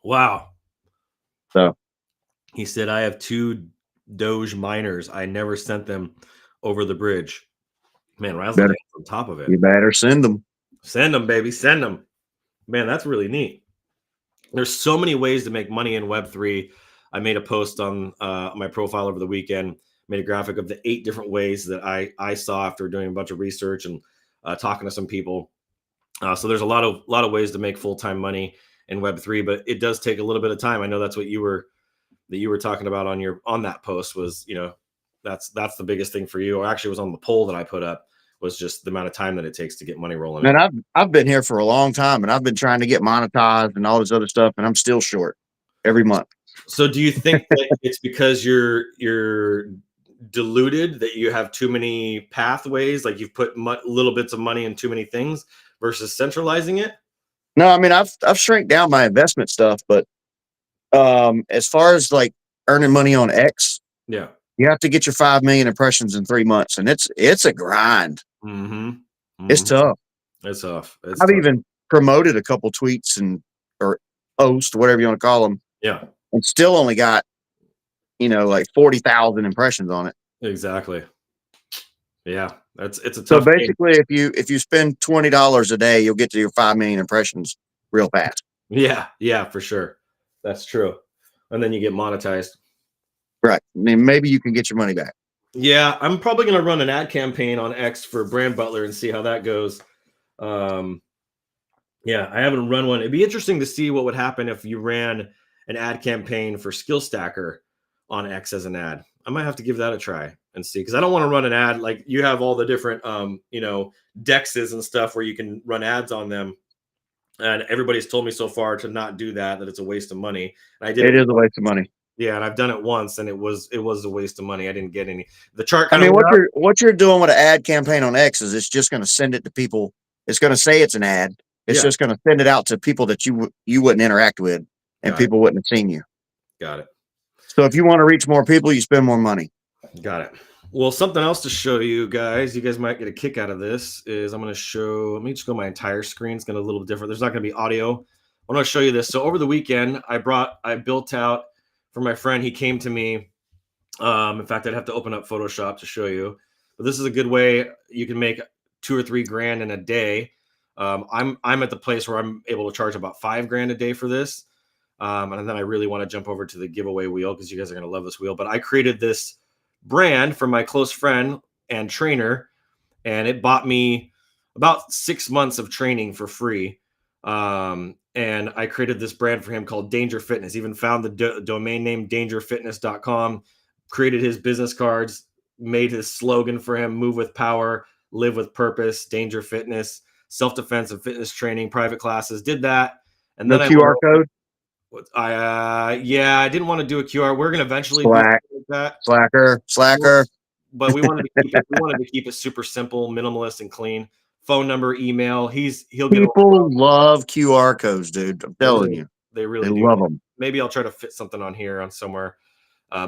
Speaker 3: Wow.
Speaker 4: So
Speaker 3: He said, I have 2 Doge miners. I never sent them over the bridge. Man, Razzle
Speaker 4: Better.
Speaker 3: on top of it.
Speaker 4: you better send them.
Speaker 3: Send them, baby. Send them. Man, that's really neat. There's so many ways to make money in Web3. I made a post on my profile over the weekend, made a graphic of the 8 different ways that I saw after doing a bunch of research and talking to some people. So there's a lot of ways to make full-time money in Web3, but it does take a little bit of time. I know that's what you were talking about on that post was, that's the biggest thing for you, or actually it was on the poll that I put up, was just the amount of time that it takes to get money rolling in.
Speaker 4: And I've been here for a long time, and I've been trying to get monetized and all this other stuff, and I'm still short every month.
Speaker 3: So do you think that it's because you're diluted, that you have too many pathways, like you've put little bits of money in too many things versus centralizing it?
Speaker 4: No, I mean, I've shrank down my investment stuff, but as far as like earning money on X,
Speaker 3: Yeah.
Speaker 4: you have to get your 5 million impressions in 3 months, and it's a grind. It's tough.
Speaker 3: It's tough.
Speaker 4: I've even promoted a couple tweets or posts, whatever you want to call them,
Speaker 3: Yeah,
Speaker 4: and still only got like 40,000 impressions on it.
Speaker 3: exactly. Yeah, it's a
Speaker 4: So
Speaker 3: tough game.
Speaker 4: basically, if you spend $20 a day, you'll get to your 5 million impressions real fast.
Speaker 3: Yeah, for sure. That's true. And then you get monetized.
Speaker 4: Right. I mean, maybe you can get your money back.
Speaker 3: Yeah, I'm probably going to run an ad campaign on X for Brand Butler and see how that goes. Yeah, I haven't run one. It'd be interesting to see what would happen if you ran an ad campaign for Skill Stacker on X as an ad. I might have to give that a try and see, because I don't want to run an ad like you have all the different dexes and stuff where you can run ads on them. And everybody's told me so far to not do that it's a waste of money. And I did.
Speaker 4: It is a waste of money.
Speaker 3: Yeah, and I've done it once, and it was a waste of money. I didn't get any. The chart.
Speaker 4: I mean, what you're doing with an ad campaign on X is it's just going to send it to people. It's going to say it's an ad. It's just going to send it out to people that you wouldn't interact with, and people wouldn't have seen you.
Speaker 3: Got it.
Speaker 4: So if you want to reach more people, you spend more money.
Speaker 3: Got it. Well, something else to show you guys. You guys might get a kick out of this. Is I'm going to show. Let me just go my entire screen. It's going to be a little different. There's not going to be audio. I'm going to show you this. So over the weekend, I built out for my friend. He came to me. In fact, I'd have to open up Photoshop to show you. But this is a good way you can make 2 or 3 grand in a day. I'm at the place where I'm able to charge about $5 grand a day for this. And then I really want to jump over to the giveaway wheel because you guys are going to love this wheel. But I created this brand for my close friend and trainer, and it bought me about 6 months of training for free. And I created this brand for him called Danger Fitness. Even found the domain name dangerfitness.com, created his business cards, made his slogan for him: move with power, live with purpose, Danger Fitness, self-defense and fitness training, private classes. Did that. And
Speaker 4: No
Speaker 3: then
Speaker 4: QR code?
Speaker 3: I didn't want to do a QR. We're gonna eventually do that.
Speaker 4: Slacker.
Speaker 3: But we wanted to keep it super simple, minimalist, and clean. Phone number, email. He'll get.
Speaker 4: People love QR codes, dude. I'm telling you,
Speaker 3: they really
Speaker 4: they
Speaker 3: do.
Speaker 4: love them.
Speaker 3: Maybe I'll try to fit something on here on somewhere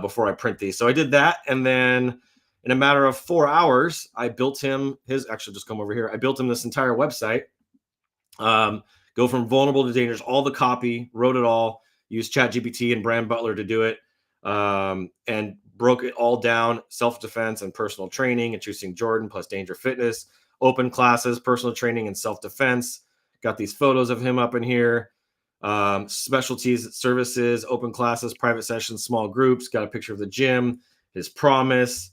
Speaker 3: before I print these. So I did that, and then in a matter of 4 hours, I built him his. Actually, just come over here. I built him this entire website. Go from vulnerable to dangerous, all the copy, wrote it all, used ChatGPT and Brand Butler to do it, and broke it all down: self-defense and personal training, and choosing Jordan plus Danger Fitness, open classes, personal training and self-defense. Got these photos of him up in here. Specialties, services, open classes, private sessions, small groups. Got a picture of the gym, his promise.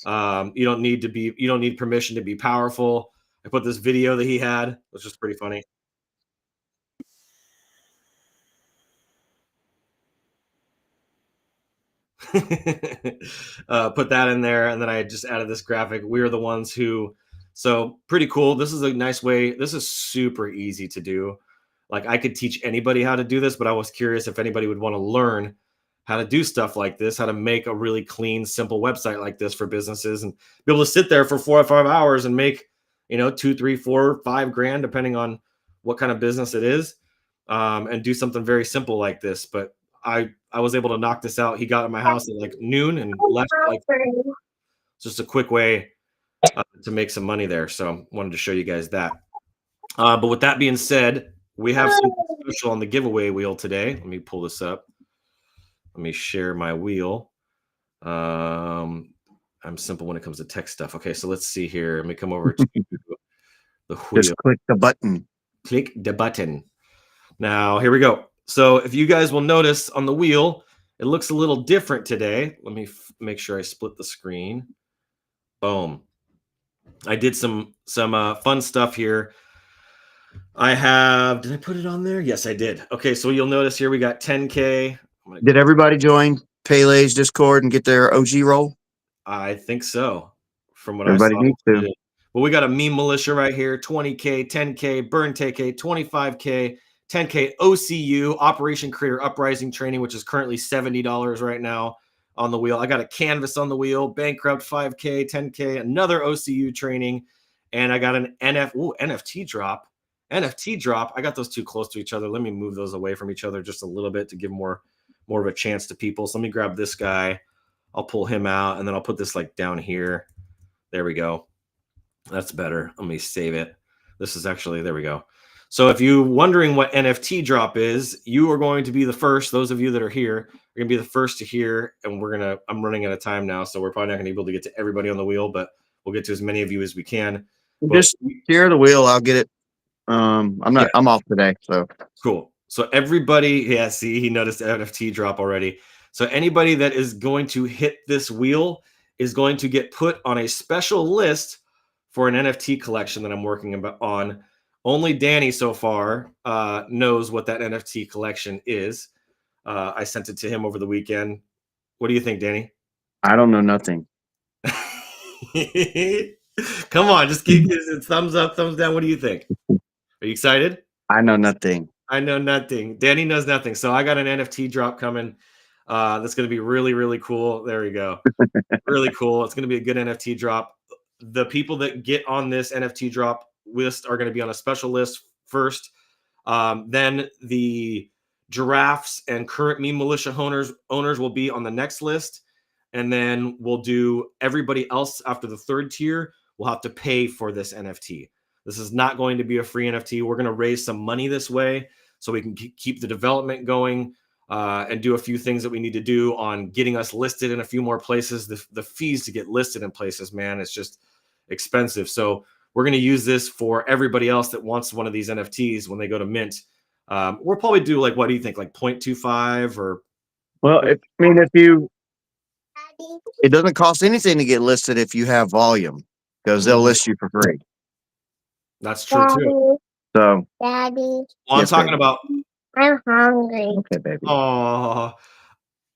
Speaker 3: You don't need permission to be powerful. I put this video that he had, which was pretty funny. Put that in there, and then I just added this graphic. We are the ones who, so pretty cool. This is a nice way. This is super easy to do. Like I could teach anybody how to do this, but I was curious if anybody would want to learn how to do stuff like this, how to make a really clean, simple website like this for businesses and be able to sit there for 4 or 5 hours and make, $2, $3, $4, $5 depending on what kind of business it is, and do something very simple like this. But I was able to knock this out. He got at my house at like noon and left like just a quick way to make some money there. So wanted to show you guys that. But with that being said, we have something special on the giveaway wheel today. Let me pull this up. Let me share my wheel. I'm simple when it comes to tech stuff. Okay, so let's see here. Let me come over to the wheel.
Speaker 4: Just click the button.
Speaker 3: Click the button. Now, here we go. So if you guys will notice on the wheel, it looks a little different today. Let me make sure I split the screen. Boom. I did some fun stuff here. did I put it on there? Yes, I did. Okay, so you'll notice here we got 10K.
Speaker 4: Did everybody join Pele's Discord and get their OG roll?
Speaker 3: I think so. From what
Speaker 4: Everybody
Speaker 3: I saw.
Speaker 4: needs to.
Speaker 3: Well, we got a meme militia right here, 20K, 10K, burn 10K, 25K, 10K OCU, Operation Creator Uprising training, which is currently $70 right now on the wheel. I got a canvas on the wheel, bankrupt 5K, 10K, another OCU training, and I got an NFT drop. NFT drop. I got those two close to each other. Let me move those away from each other just a little bit to give more of a chance to people. So let me grab this guy. I'll pull him out, and then I'll put this like down here. There we go. That's better. Let me save it. This is actually, there we go. So if you're wondering what NFT drop is, you are going to be the first. Those of you that are here are going to be the first to hear. And I'm running out of time now, so we're probably not going to be able to get to everybody on the wheel, but we'll get to as many of you as we can.
Speaker 4: Just share the wheel. I'll get it. I'm off today. So
Speaker 3: cool. So everybody, yeah, see, he noticed the NFT drop already. So anybody that is going to hit this wheel is going to get put on a special list for an NFT collection that I'm working on. Only Danny so far knows what that NFT collection is. I sent it to him over the weekend. What do you think, Danny?
Speaker 4: I don't know nothing.
Speaker 3: Come on, just keep it thumbs up, thumbs down. What do you think? Are you excited?
Speaker 4: I know nothing.
Speaker 3: I know nothing. Danny knows nothing. So I got an NFT drop coming. That's going to be really, really cool. There we go. Really cool. It's going to be a good NFT drop. The people that get on this NFT drop list are going to be on a special list first. Then the giraffes and current meme militia owners will be on the next list. And then we'll do everybody else after the third tier will have to pay for this NFT. This is not going to be a free NFT. We're going to raise some money this way so we can keep the development going and do a few things that we need to do on getting us listed in a few more places. The fees to get listed in places, man, it's just expensive. So we're going to use this for everybody else that wants one of these NFTs when they go to mint. We'll probably do like, what do you think? Like 0.25 or?
Speaker 4: Well, it doesn't cost anything to get listed if you have volume because they'll list you for free.
Speaker 5: That's
Speaker 3: true too.
Speaker 4: So,
Speaker 5: Daddy.
Speaker 3: Well, I'm talking about.
Speaker 5: I'm hungry.
Speaker 4: Okay, baby.
Speaker 3: Oh,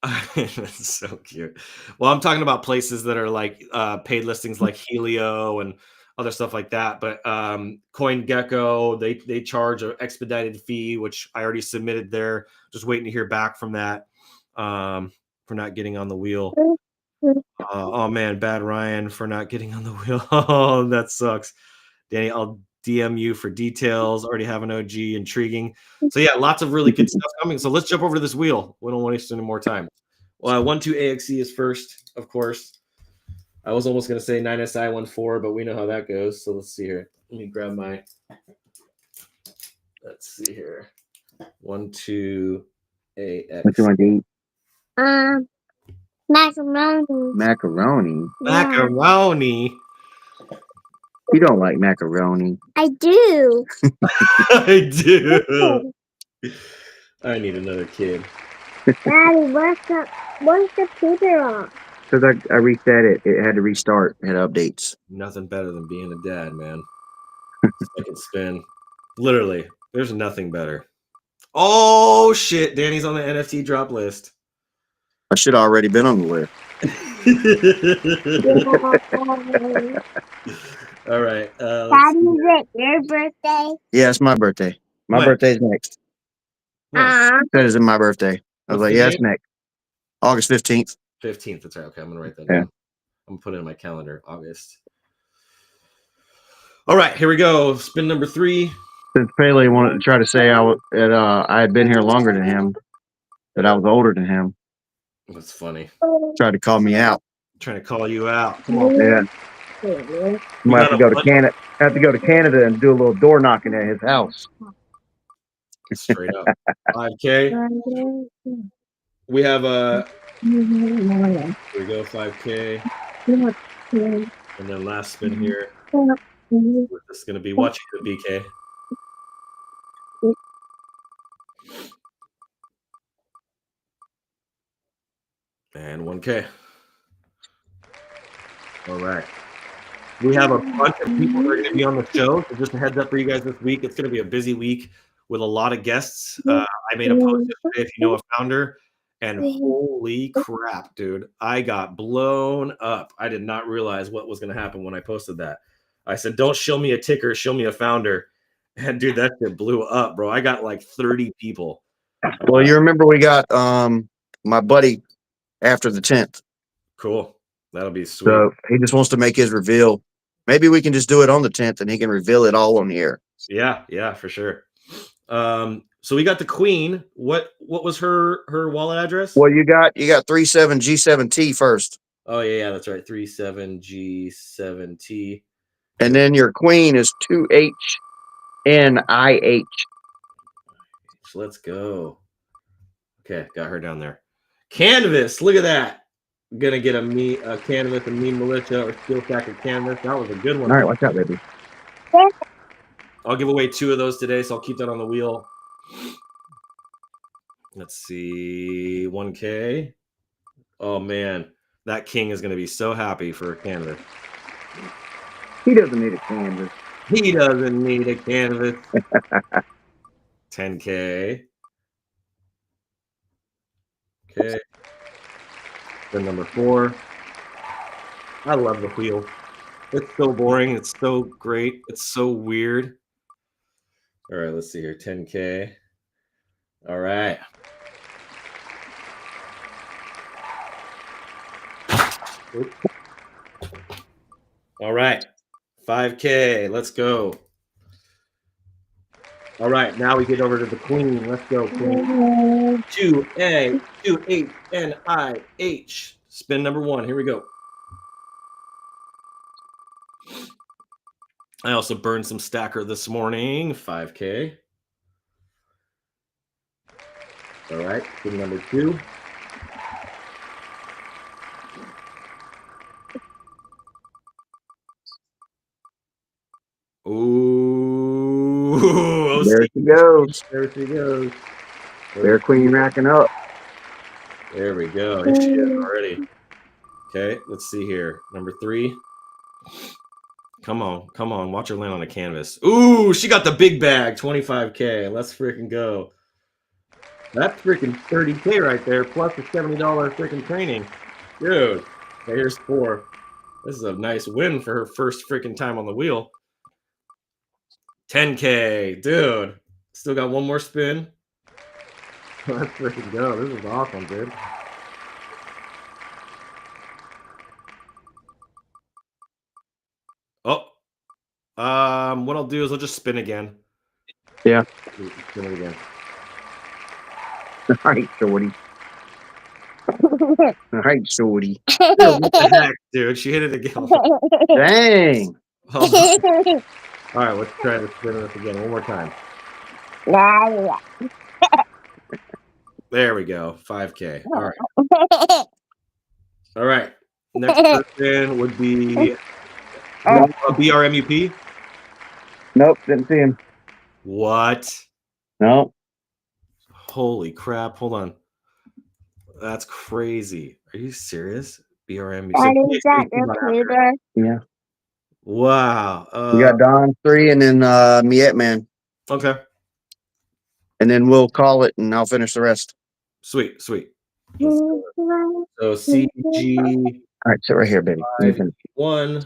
Speaker 3: that's so cute. Well, I'm talking about places that are like paid listings like Helio and other stuff like that. But CoinGecko, they charge an expedited fee, which I already submitted there. Just waiting to hear back from that for not getting on the wheel. Oh man, bad Ryan for not getting on the wheel. Oh, that sucks. Danny, I'll DM you for details. Already have an OG, intriguing. So yeah, lots of really good stuff coming. So let's jump over to this wheel. We don't waste any more time. Well, 12AXE is first, of course. I was almost going to say 9SI14, but we know how that goes. So let's see here. Let me grab my. Let's see here. 12AXE.
Speaker 4: What you want to eat?
Speaker 5: Macaroni.
Speaker 4: Macaroni.
Speaker 3: Macaroni.
Speaker 4: You don't like macaroni.
Speaker 5: I do.
Speaker 3: I do. I need another kid.
Speaker 5: Daddy, what's the computer on?
Speaker 4: Because I reset it. It had to restart. It had updates.
Speaker 3: Nothing better than being a dad, man. Second spin. Literally, there's nothing better. Oh shit! Danny's on the NFT drop list.
Speaker 4: I should have already been on the list.
Speaker 3: All right.
Speaker 5: Daddy, is it your birthday?
Speaker 4: Yeah, it's my birthday. My
Speaker 3: When?
Speaker 4: birthday's next.
Speaker 3: When?
Speaker 4: That is in my birthday. I was
Speaker 3: What's
Speaker 4: like,
Speaker 3: the
Speaker 4: yeah,
Speaker 3: date?
Speaker 4: it's next. August 15th.
Speaker 3: 15th. That's right. Okay, I'm gonna write that
Speaker 4: Yeah.
Speaker 3: down. I'm gonna put it in my calendar. August. All right, here we go. Spin number 3.
Speaker 4: Since Pele wanted to try to say I had been here longer than him, that I was older than him,
Speaker 3: That's funny.
Speaker 4: tried to call me out.
Speaker 3: Trying to call you out. Come on.
Speaker 4: Yeah.
Speaker 3: You
Speaker 4: I'm gonna have
Speaker 3: got
Speaker 4: to
Speaker 3: a
Speaker 4: go to
Speaker 3: what?
Speaker 4: Canada. Have to go to Canada and do a little door knocking at his house.
Speaker 3: Straight up. 5K. We have a. Here we go. 5K. And then last spin here. This is gonna be watching the BK. And 1K. All right. We have a bunch of people that are going to be on the show. So just a heads up for you guys this week. It's going to be a busy week with a lot of guests. I made a post yesterday, if you know a founder, and holy crap, dude. I got blown up. I did not realize what was going to happen when I posted that. I said, don't show me a ticker, show me a founder. And dude, that shit blew up, bro. I got like 30 people.
Speaker 4: Well, you remember we got my buddy after the 10th.
Speaker 3: Cool. That'll be sweet.
Speaker 4: So he just wants to make his reveal. Maybe we can just do it on the 10th and he can reveal it all on here.
Speaker 3: Yeah, for sure. So we got the queen. What was her wallet address?
Speaker 4: Well, you got 37G7T first.
Speaker 3: Oh yeah, that's right. 37G7T.
Speaker 4: And then your queen is 2HNIH.
Speaker 3: So let's go. Okay, got her down there. Canvas, look at that. I'm gonna get a canvas, a mean militia, or skill stacker canvas. That was a good one.
Speaker 4: All right, watch out, baby.
Speaker 3: I'll give away 2 of those today, so I'll keep that on the wheel. Let's see, 1K. Oh man, that king is gonna be so happy for a canvas.
Speaker 4: He doesn't need a canvas.
Speaker 3: He doesn't need a canvas. 10K. Okay. Then number 4. I love the wheel. It's so boring. It's so great. It's so weird. All right, let's see here. 10K. All right. Oop. All right. 5K. Let's go. All right, now we get over to the queen. Let's go, queen. 2HNIH. Spin number 1. Here we go. I also burned some stacker this morning. 5K. All right, spin number 2. Ooh,
Speaker 4: There she goes.
Speaker 3: There she goes.
Speaker 4: Their queen racking up.
Speaker 3: There we go. There she is already. Okay, let's see here. Number 3. Come on. Watch her land on a canvas. Ooh, she got the big bag. 25K. Let's freaking go. That's freaking 30K right there, plus the $70 freaking training. Dude, okay, here's 4. This is a nice win for her first freaking time on the wheel. 10K. Dude, still got one more spin. Let's freaking go. This is awesome, dude. Oh, what I'll do is I'll just spin again.
Speaker 4: Yeah.
Speaker 3: Spin it again.
Speaker 4: All right, shorty. All right, shorty.
Speaker 3: Dude, what the heck, dude? She hit it again.
Speaker 4: Dang.
Speaker 3: All right, let's try to spin this again one more time. There we go. 5K. All right. All right. Next person would be BRMUP.
Speaker 4: Nope, didn't see him.
Speaker 3: What?
Speaker 4: Nope.
Speaker 3: Holy crap. Hold on. That's crazy. Are you serious? BRM. You
Speaker 5: That
Speaker 3: said
Speaker 5: is that
Speaker 3: came out after.
Speaker 5: repeater.
Speaker 4: Yeah.
Speaker 3: Wow.
Speaker 4: We got Don 3 and then Miet Man.
Speaker 3: Okay.
Speaker 4: And then we'll call it and I'll finish the rest.
Speaker 3: Sweet. Let's go. So CG
Speaker 4: All right, sit right here, baby. Let me finish.
Speaker 3: 1.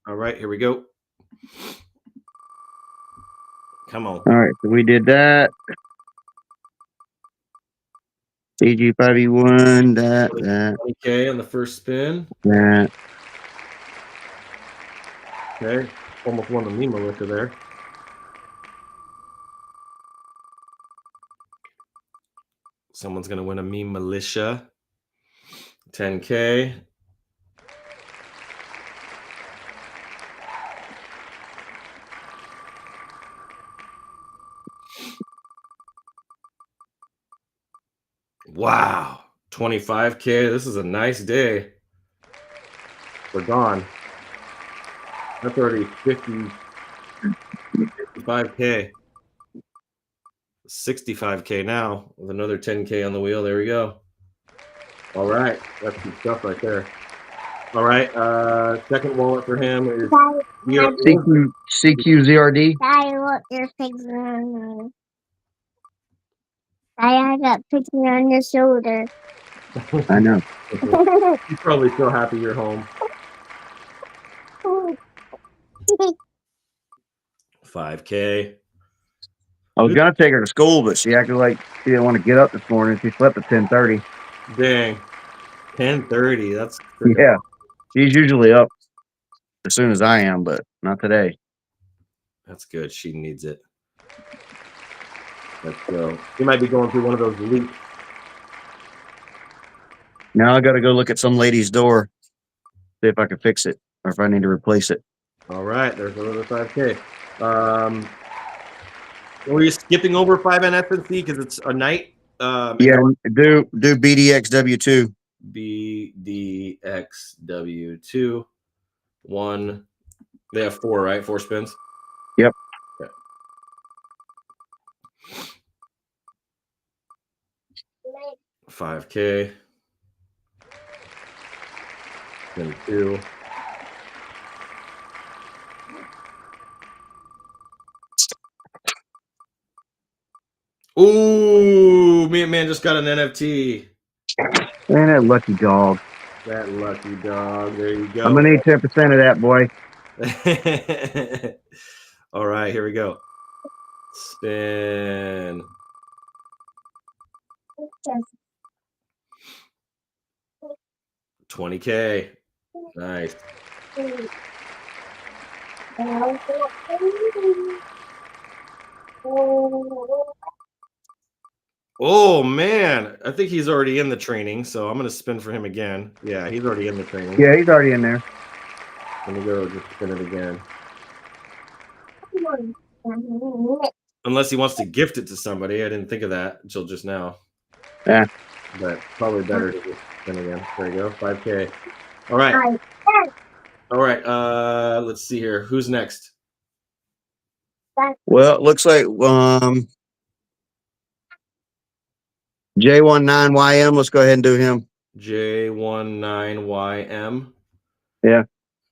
Speaker 3: All right, here we go. Come on.
Speaker 4: All right, so we did that. CG5E1, that.
Speaker 3: 20K on the first spin. Okay. Almost won the meme militia there. Someone's going to win a meme militia. 10K. Wow. 25K. This is a nice day. We're gone. That's already 55K. 65K now with another 10K on the wheel. There we go. All right. That's good stuff right there. All right. Second wallet for him is
Speaker 4: CQZRD.
Speaker 5: Daddy, look, you're fixing on. I got picking on your shoulder.
Speaker 4: I know.
Speaker 3: He's probably so happy you're home. 5K.
Speaker 4: I was gonna take her to school, but she acted like she didn't want to get up this morning. She slept at 10:30.
Speaker 3: Dang. 10:30. That's
Speaker 4: Yeah, she's usually up as soon as I am, but not today.
Speaker 3: That's good. She needs it. Let's go. You might be going through one of those leaks.
Speaker 4: Now I got to go look at some lady's door, see if I can fix it or if I need to replace it.
Speaker 3: All right. There's another 5K. Were you skipping over 5NFNC because it's a night?
Speaker 4: Yeah, do BDXW2.
Speaker 3: BDXW2. 1. They have 4, right? 4 spins?
Speaker 4: Yep.
Speaker 3: Okay. $5K. Then 2. Ooh, me and man just got an NFT.
Speaker 4: And that lucky dog.
Speaker 3: That lucky dog. There you go.
Speaker 4: I'm gonna need 10% of that, boy.
Speaker 3: All right, here we go. Spin. $20K. Nice. Oh man, I think he's already in the training, so I'm gonna spin for him again. Yeah, he's already in the training.
Speaker 4: Yeah, he's already in there.
Speaker 3: Let me go just spin it again. Unless he wants to gift it to somebody. I didn't think of that until just now.
Speaker 4: Yeah.
Speaker 3: But probably better to just spin again. There you go. 5K. All right. All right. Let's see here. Who's next?
Speaker 4: Well, it looks like J19YM. Let's go ahead and do him.
Speaker 3: J19YM.
Speaker 4: Yeah.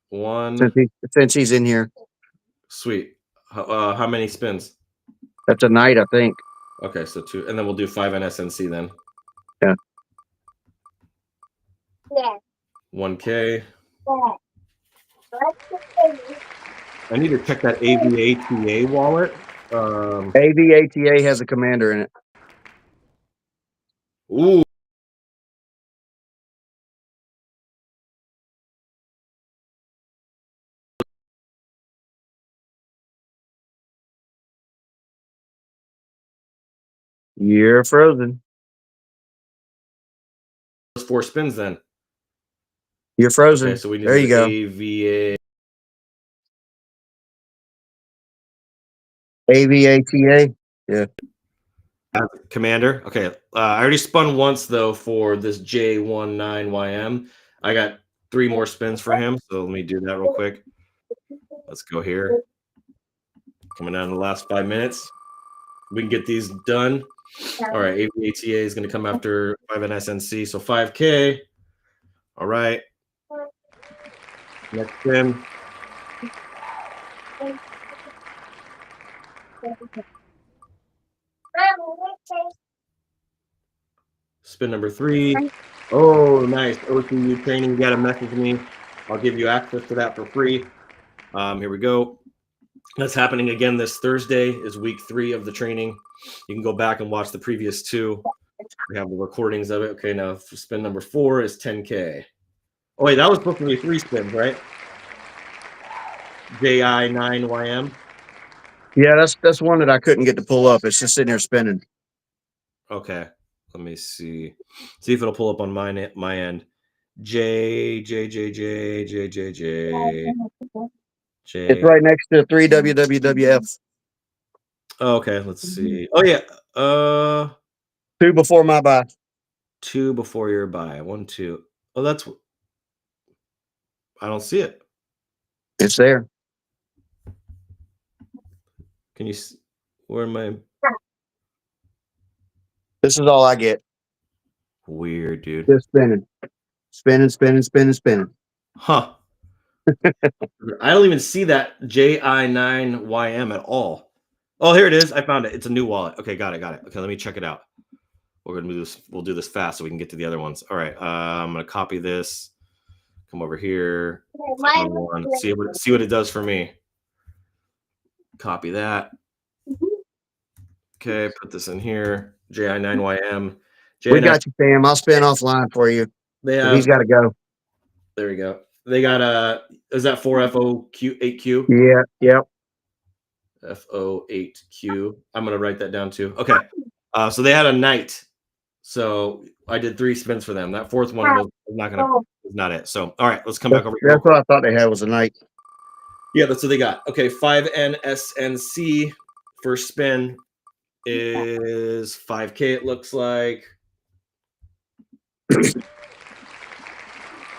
Speaker 3: 1.
Speaker 4: Since he's in here.
Speaker 3: Sweet. How many spins?
Speaker 4: That's a night, I think.
Speaker 3: Okay, so 2. And then we'll do 5 NSNC then.
Speaker 4: Yeah.
Speaker 3: 1K. I need to check that AVATA wallet.
Speaker 4: AVATA has a commander in it.
Speaker 3: Ooh.
Speaker 4: You're frozen.
Speaker 3: 4 spins then.
Speaker 4: You're frozen.
Speaker 3: Okay, so we need
Speaker 4: there you go. AVATA. Yeah.
Speaker 3: Commander. Okay. I already spun once though for this J19YM. I got 3 more spins for him. So let me do that real quick. Let's go here. Coming down to the last 5 minutes. We can get these done. All right, AVATA is going to come after 5NSNC, so 5K. All right. Next spin. Spin number 3. Oh, nice. OCU training. You got to message me. I'll give you access to that for free. Here we go. That's happening again this Thursday is week 3 of the training. You can go back and watch the previous 2. We have the recordings of it. Okay, now spin number 4 is 10K. Oh, wait, that was supposed to be 3 spins, right? JI9YM.
Speaker 4: Yeah, that's one that I couldn't get to pull up. It's just sitting there spinning.
Speaker 3: Okay, let me see if it'll pull up on my end. J.
Speaker 4: It's right next to 3 WWWF.
Speaker 3: Okay, let's see. Oh yeah,
Speaker 4: 2 before my buy.
Speaker 3: 2 before your buy. 1, 2. Oh, that's. I don't see it.
Speaker 4: It's there.
Speaker 3: Can you? Where am I?
Speaker 4: This is all I get.
Speaker 3: Weird, dude.
Speaker 4: Just spinning. Spinning.
Speaker 3: Huh. I don't even see that JI9YM at all. Oh, here it is. I found it. It's a new wallet. Okay, got it. Okay, let me check it out. We're gonna do this. We'll do this fast so we can get to the other ones. All right. I'm gonna copy this. Come over here. See what it does for me. Copy that. Okay, put this in here. JI9YM.
Speaker 4: We got you, Sam. I'll spin offline for you. He's got to go.
Speaker 3: There we go. They got is that 4FO8Q?
Speaker 4: Yeah. Yep.
Speaker 3: FO8Q. I'm gonna write that down too. Okay. So they had a night. So I did 3 spins for them. That 4th one was not it. So all right, let's come back over here.
Speaker 4: That's what I thought they had was a night.
Speaker 3: Yeah, that's what they got. Okay, 5NSNC first spin is 5K. It looks like.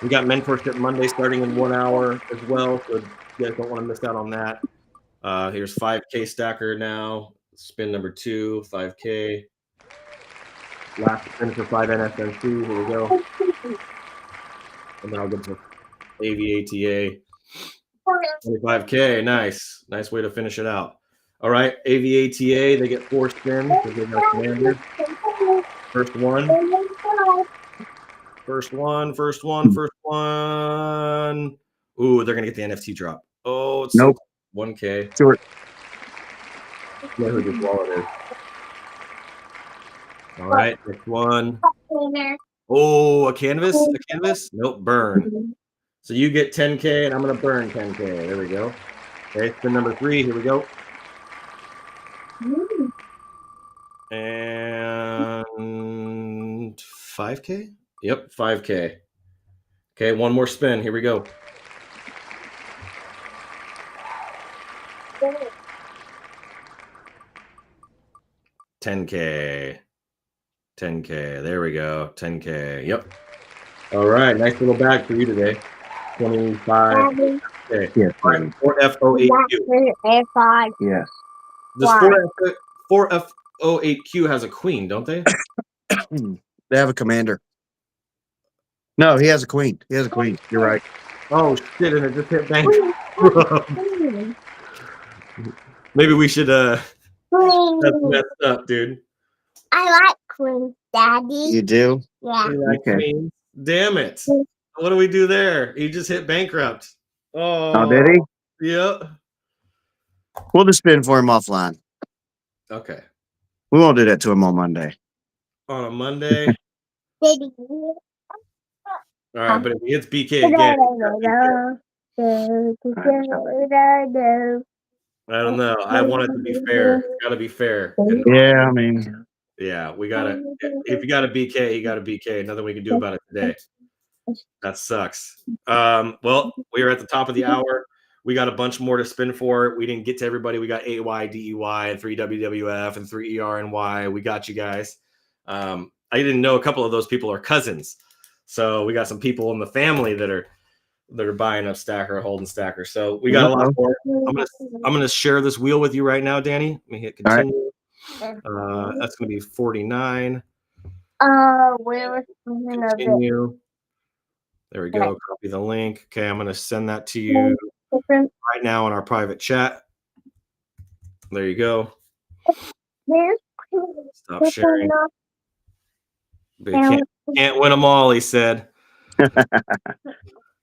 Speaker 3: We got mentorship Monday starting in 1 hour as well, so you guys don't want to miss out on that. Here's 5K stacker now. Spin number 2, 5K. Last spin for 5NSNC. Here we go. And then I'll get to AVATA. 25K. Nice way to finish it out. All right, AVATA. They get 4 spins. They got a commander. First one. Ooh, they're gonna get the NFT drop. Oh, it's
Speaker 4: nope.
Speaker 3: 1K.
Speaker 4: Short.
Speaker 3: Yeah, who this wallet is. All right, next one. Oh, a canvas? Nope, burn. So you get 10K, and I'm gonna burn 10K. There we go. Okay, spin number 3. Here we go. And 5K? Yep, 5K. Okay, one more spin. Here we go. $10K. There we go. 10K. Yep. All right. Nice little bag for you today. 25. Okay.
Speaker 4: Yes.
Speaker 3: 4FO8Q.
Speaker 4: Yes.
Speaker 3: This 4FO8Q has a queen, don't they?
Speaker 4: They have a commander. No, he has a queen. You're right.
Speaker 3: Oh shit! And it just hit bank. Maybe we should. That's messed up, dude.
Speaker 5: I like queens, Daddy.
Speaker 4: You do?
Speaker 5: Yeah.
Speaker 3: You like
Speaker 4: Okay.
Speaker 3: queens? Damn it! What do we do there? He just hit bankrupt.
Speaker 4: Oh, did he?
Speaker 3: Yep.
Speaker 4: We'll just spin for him offline.
Speaker 3: Okay.
Speaker 4: We won't do that to him on Monday.
Speaker 3: On a Monday.
Speaker 5: Daddy.
Speaker 3: All right, but if he hits BK again, I don't know. I want it to be fair. It's got to be fair.
Speaker 4: Yeah, I mean,
Speaker 3: Yeah, we got to. If you got a BK, you got a BK. Nothing we can do about it today. That sucks. Well, we are at the top of the hour. We got a bunch more to spin for. We didn't get to everybody. We got AY, DEY, and 3 WWF, and 3 ER and Y. We got you guys. I didn't know a couple of those people are cousins. So we got some people in the family that are buying up Stacker, holding Stacker. So we got a lot more. I'm gonna share this wheel with you right now, Danny. Let me hit continue. That's going to be 49.
Speaker 5: Where was
Speaker 3: Continue. There we go. Copy the link. Okay, I'm going to send that to you right now in our private chat. There you go. Stop sharing. But you can't win them all, he said.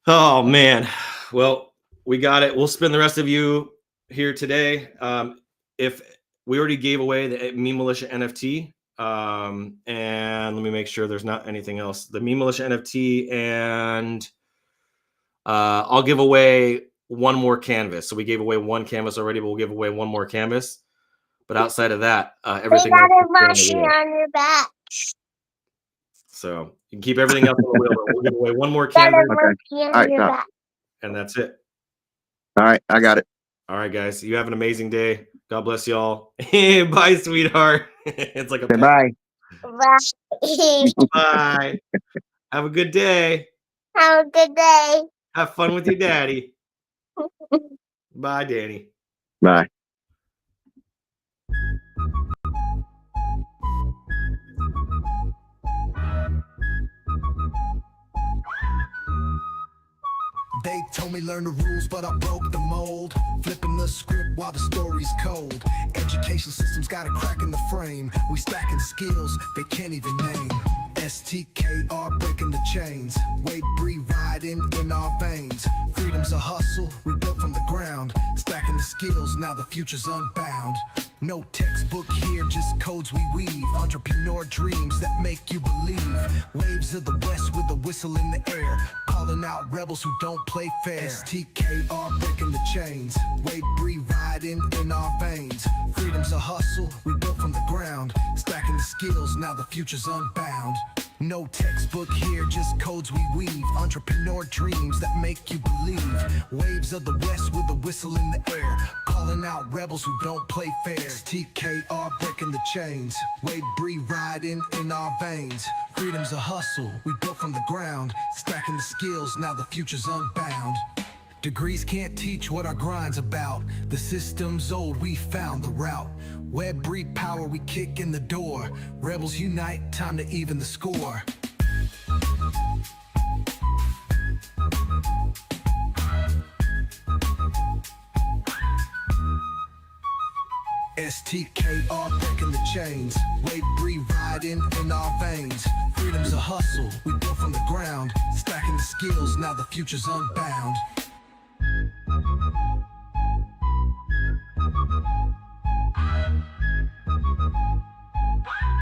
Speaker 3: Oh, man. Well, we got it. We'll spend the rest of you here today. If we already gave away the Meme Militia NFT, and let me make sure there's not anything else. The Meme Militia NFT, and I'll give away one more canvas. So we gave away one canvas already, but we'll give away one more canvas. But outside of that, everything else is
Speaker 5: on your back.
Speaker 3: so you can keep everything else on the wheel. But we'll give away one more canvas,
Speaker 4: Okay. All right, stop.
Speaker 3: and that's it.
Speaker 4: All right, I got it.
Speaker 3: All right, guys. You have an amazing day. God bless y'all. Bye, sweetheart. It's like a pet.
Speaker 4: Bye.
Speaker 3: Bye. Have a good day.
Speaker 5: Have a good day.
Speaker 3: Have fun with your daddy. Bye, Danny.
Speaker 4: Bye.
Speaker 1: They told me learn the rules, but I broke the mold. Flipping the script while the story's cold. Education system's got a crack in the frame. We stacking skills they can't even name. STKR breaking the chains. Weight breathe riding in our veins. Freedom's a hustle, we built from the ground. Stacking the skills, now the future's unbound. No textbook here, just codes we weave. Entrepreneur dreams that make you believe. Waves of the west with a whistle in the air. Calling out rebels who don't play fair. STKR breaking the chains. Weight breathe riding in our veins. Freedom's a hustle, we built from the ground. Stacking the skills, now the future's unbound. No textbook here, just codes we weave. Entrepreneur dreams that make you believe. Waves of the west with a whistle in the air. Calling out rebels who don't play fair. STKR breaking the chains. Weight breathe riding in our veins. Freedom's a hustle, we built from the ground. Stacking the skills, now the future's unbound. Degrees can't teach what our grind's about. The system's old, we found the route. Web breed power, we kick in the door. Rebels unite, time to even the score. STKR breaking the chains. Weight breathe riding in our veins. Freedom's a hustle, we built from the ground. Stacking the skills, now the future's unbound.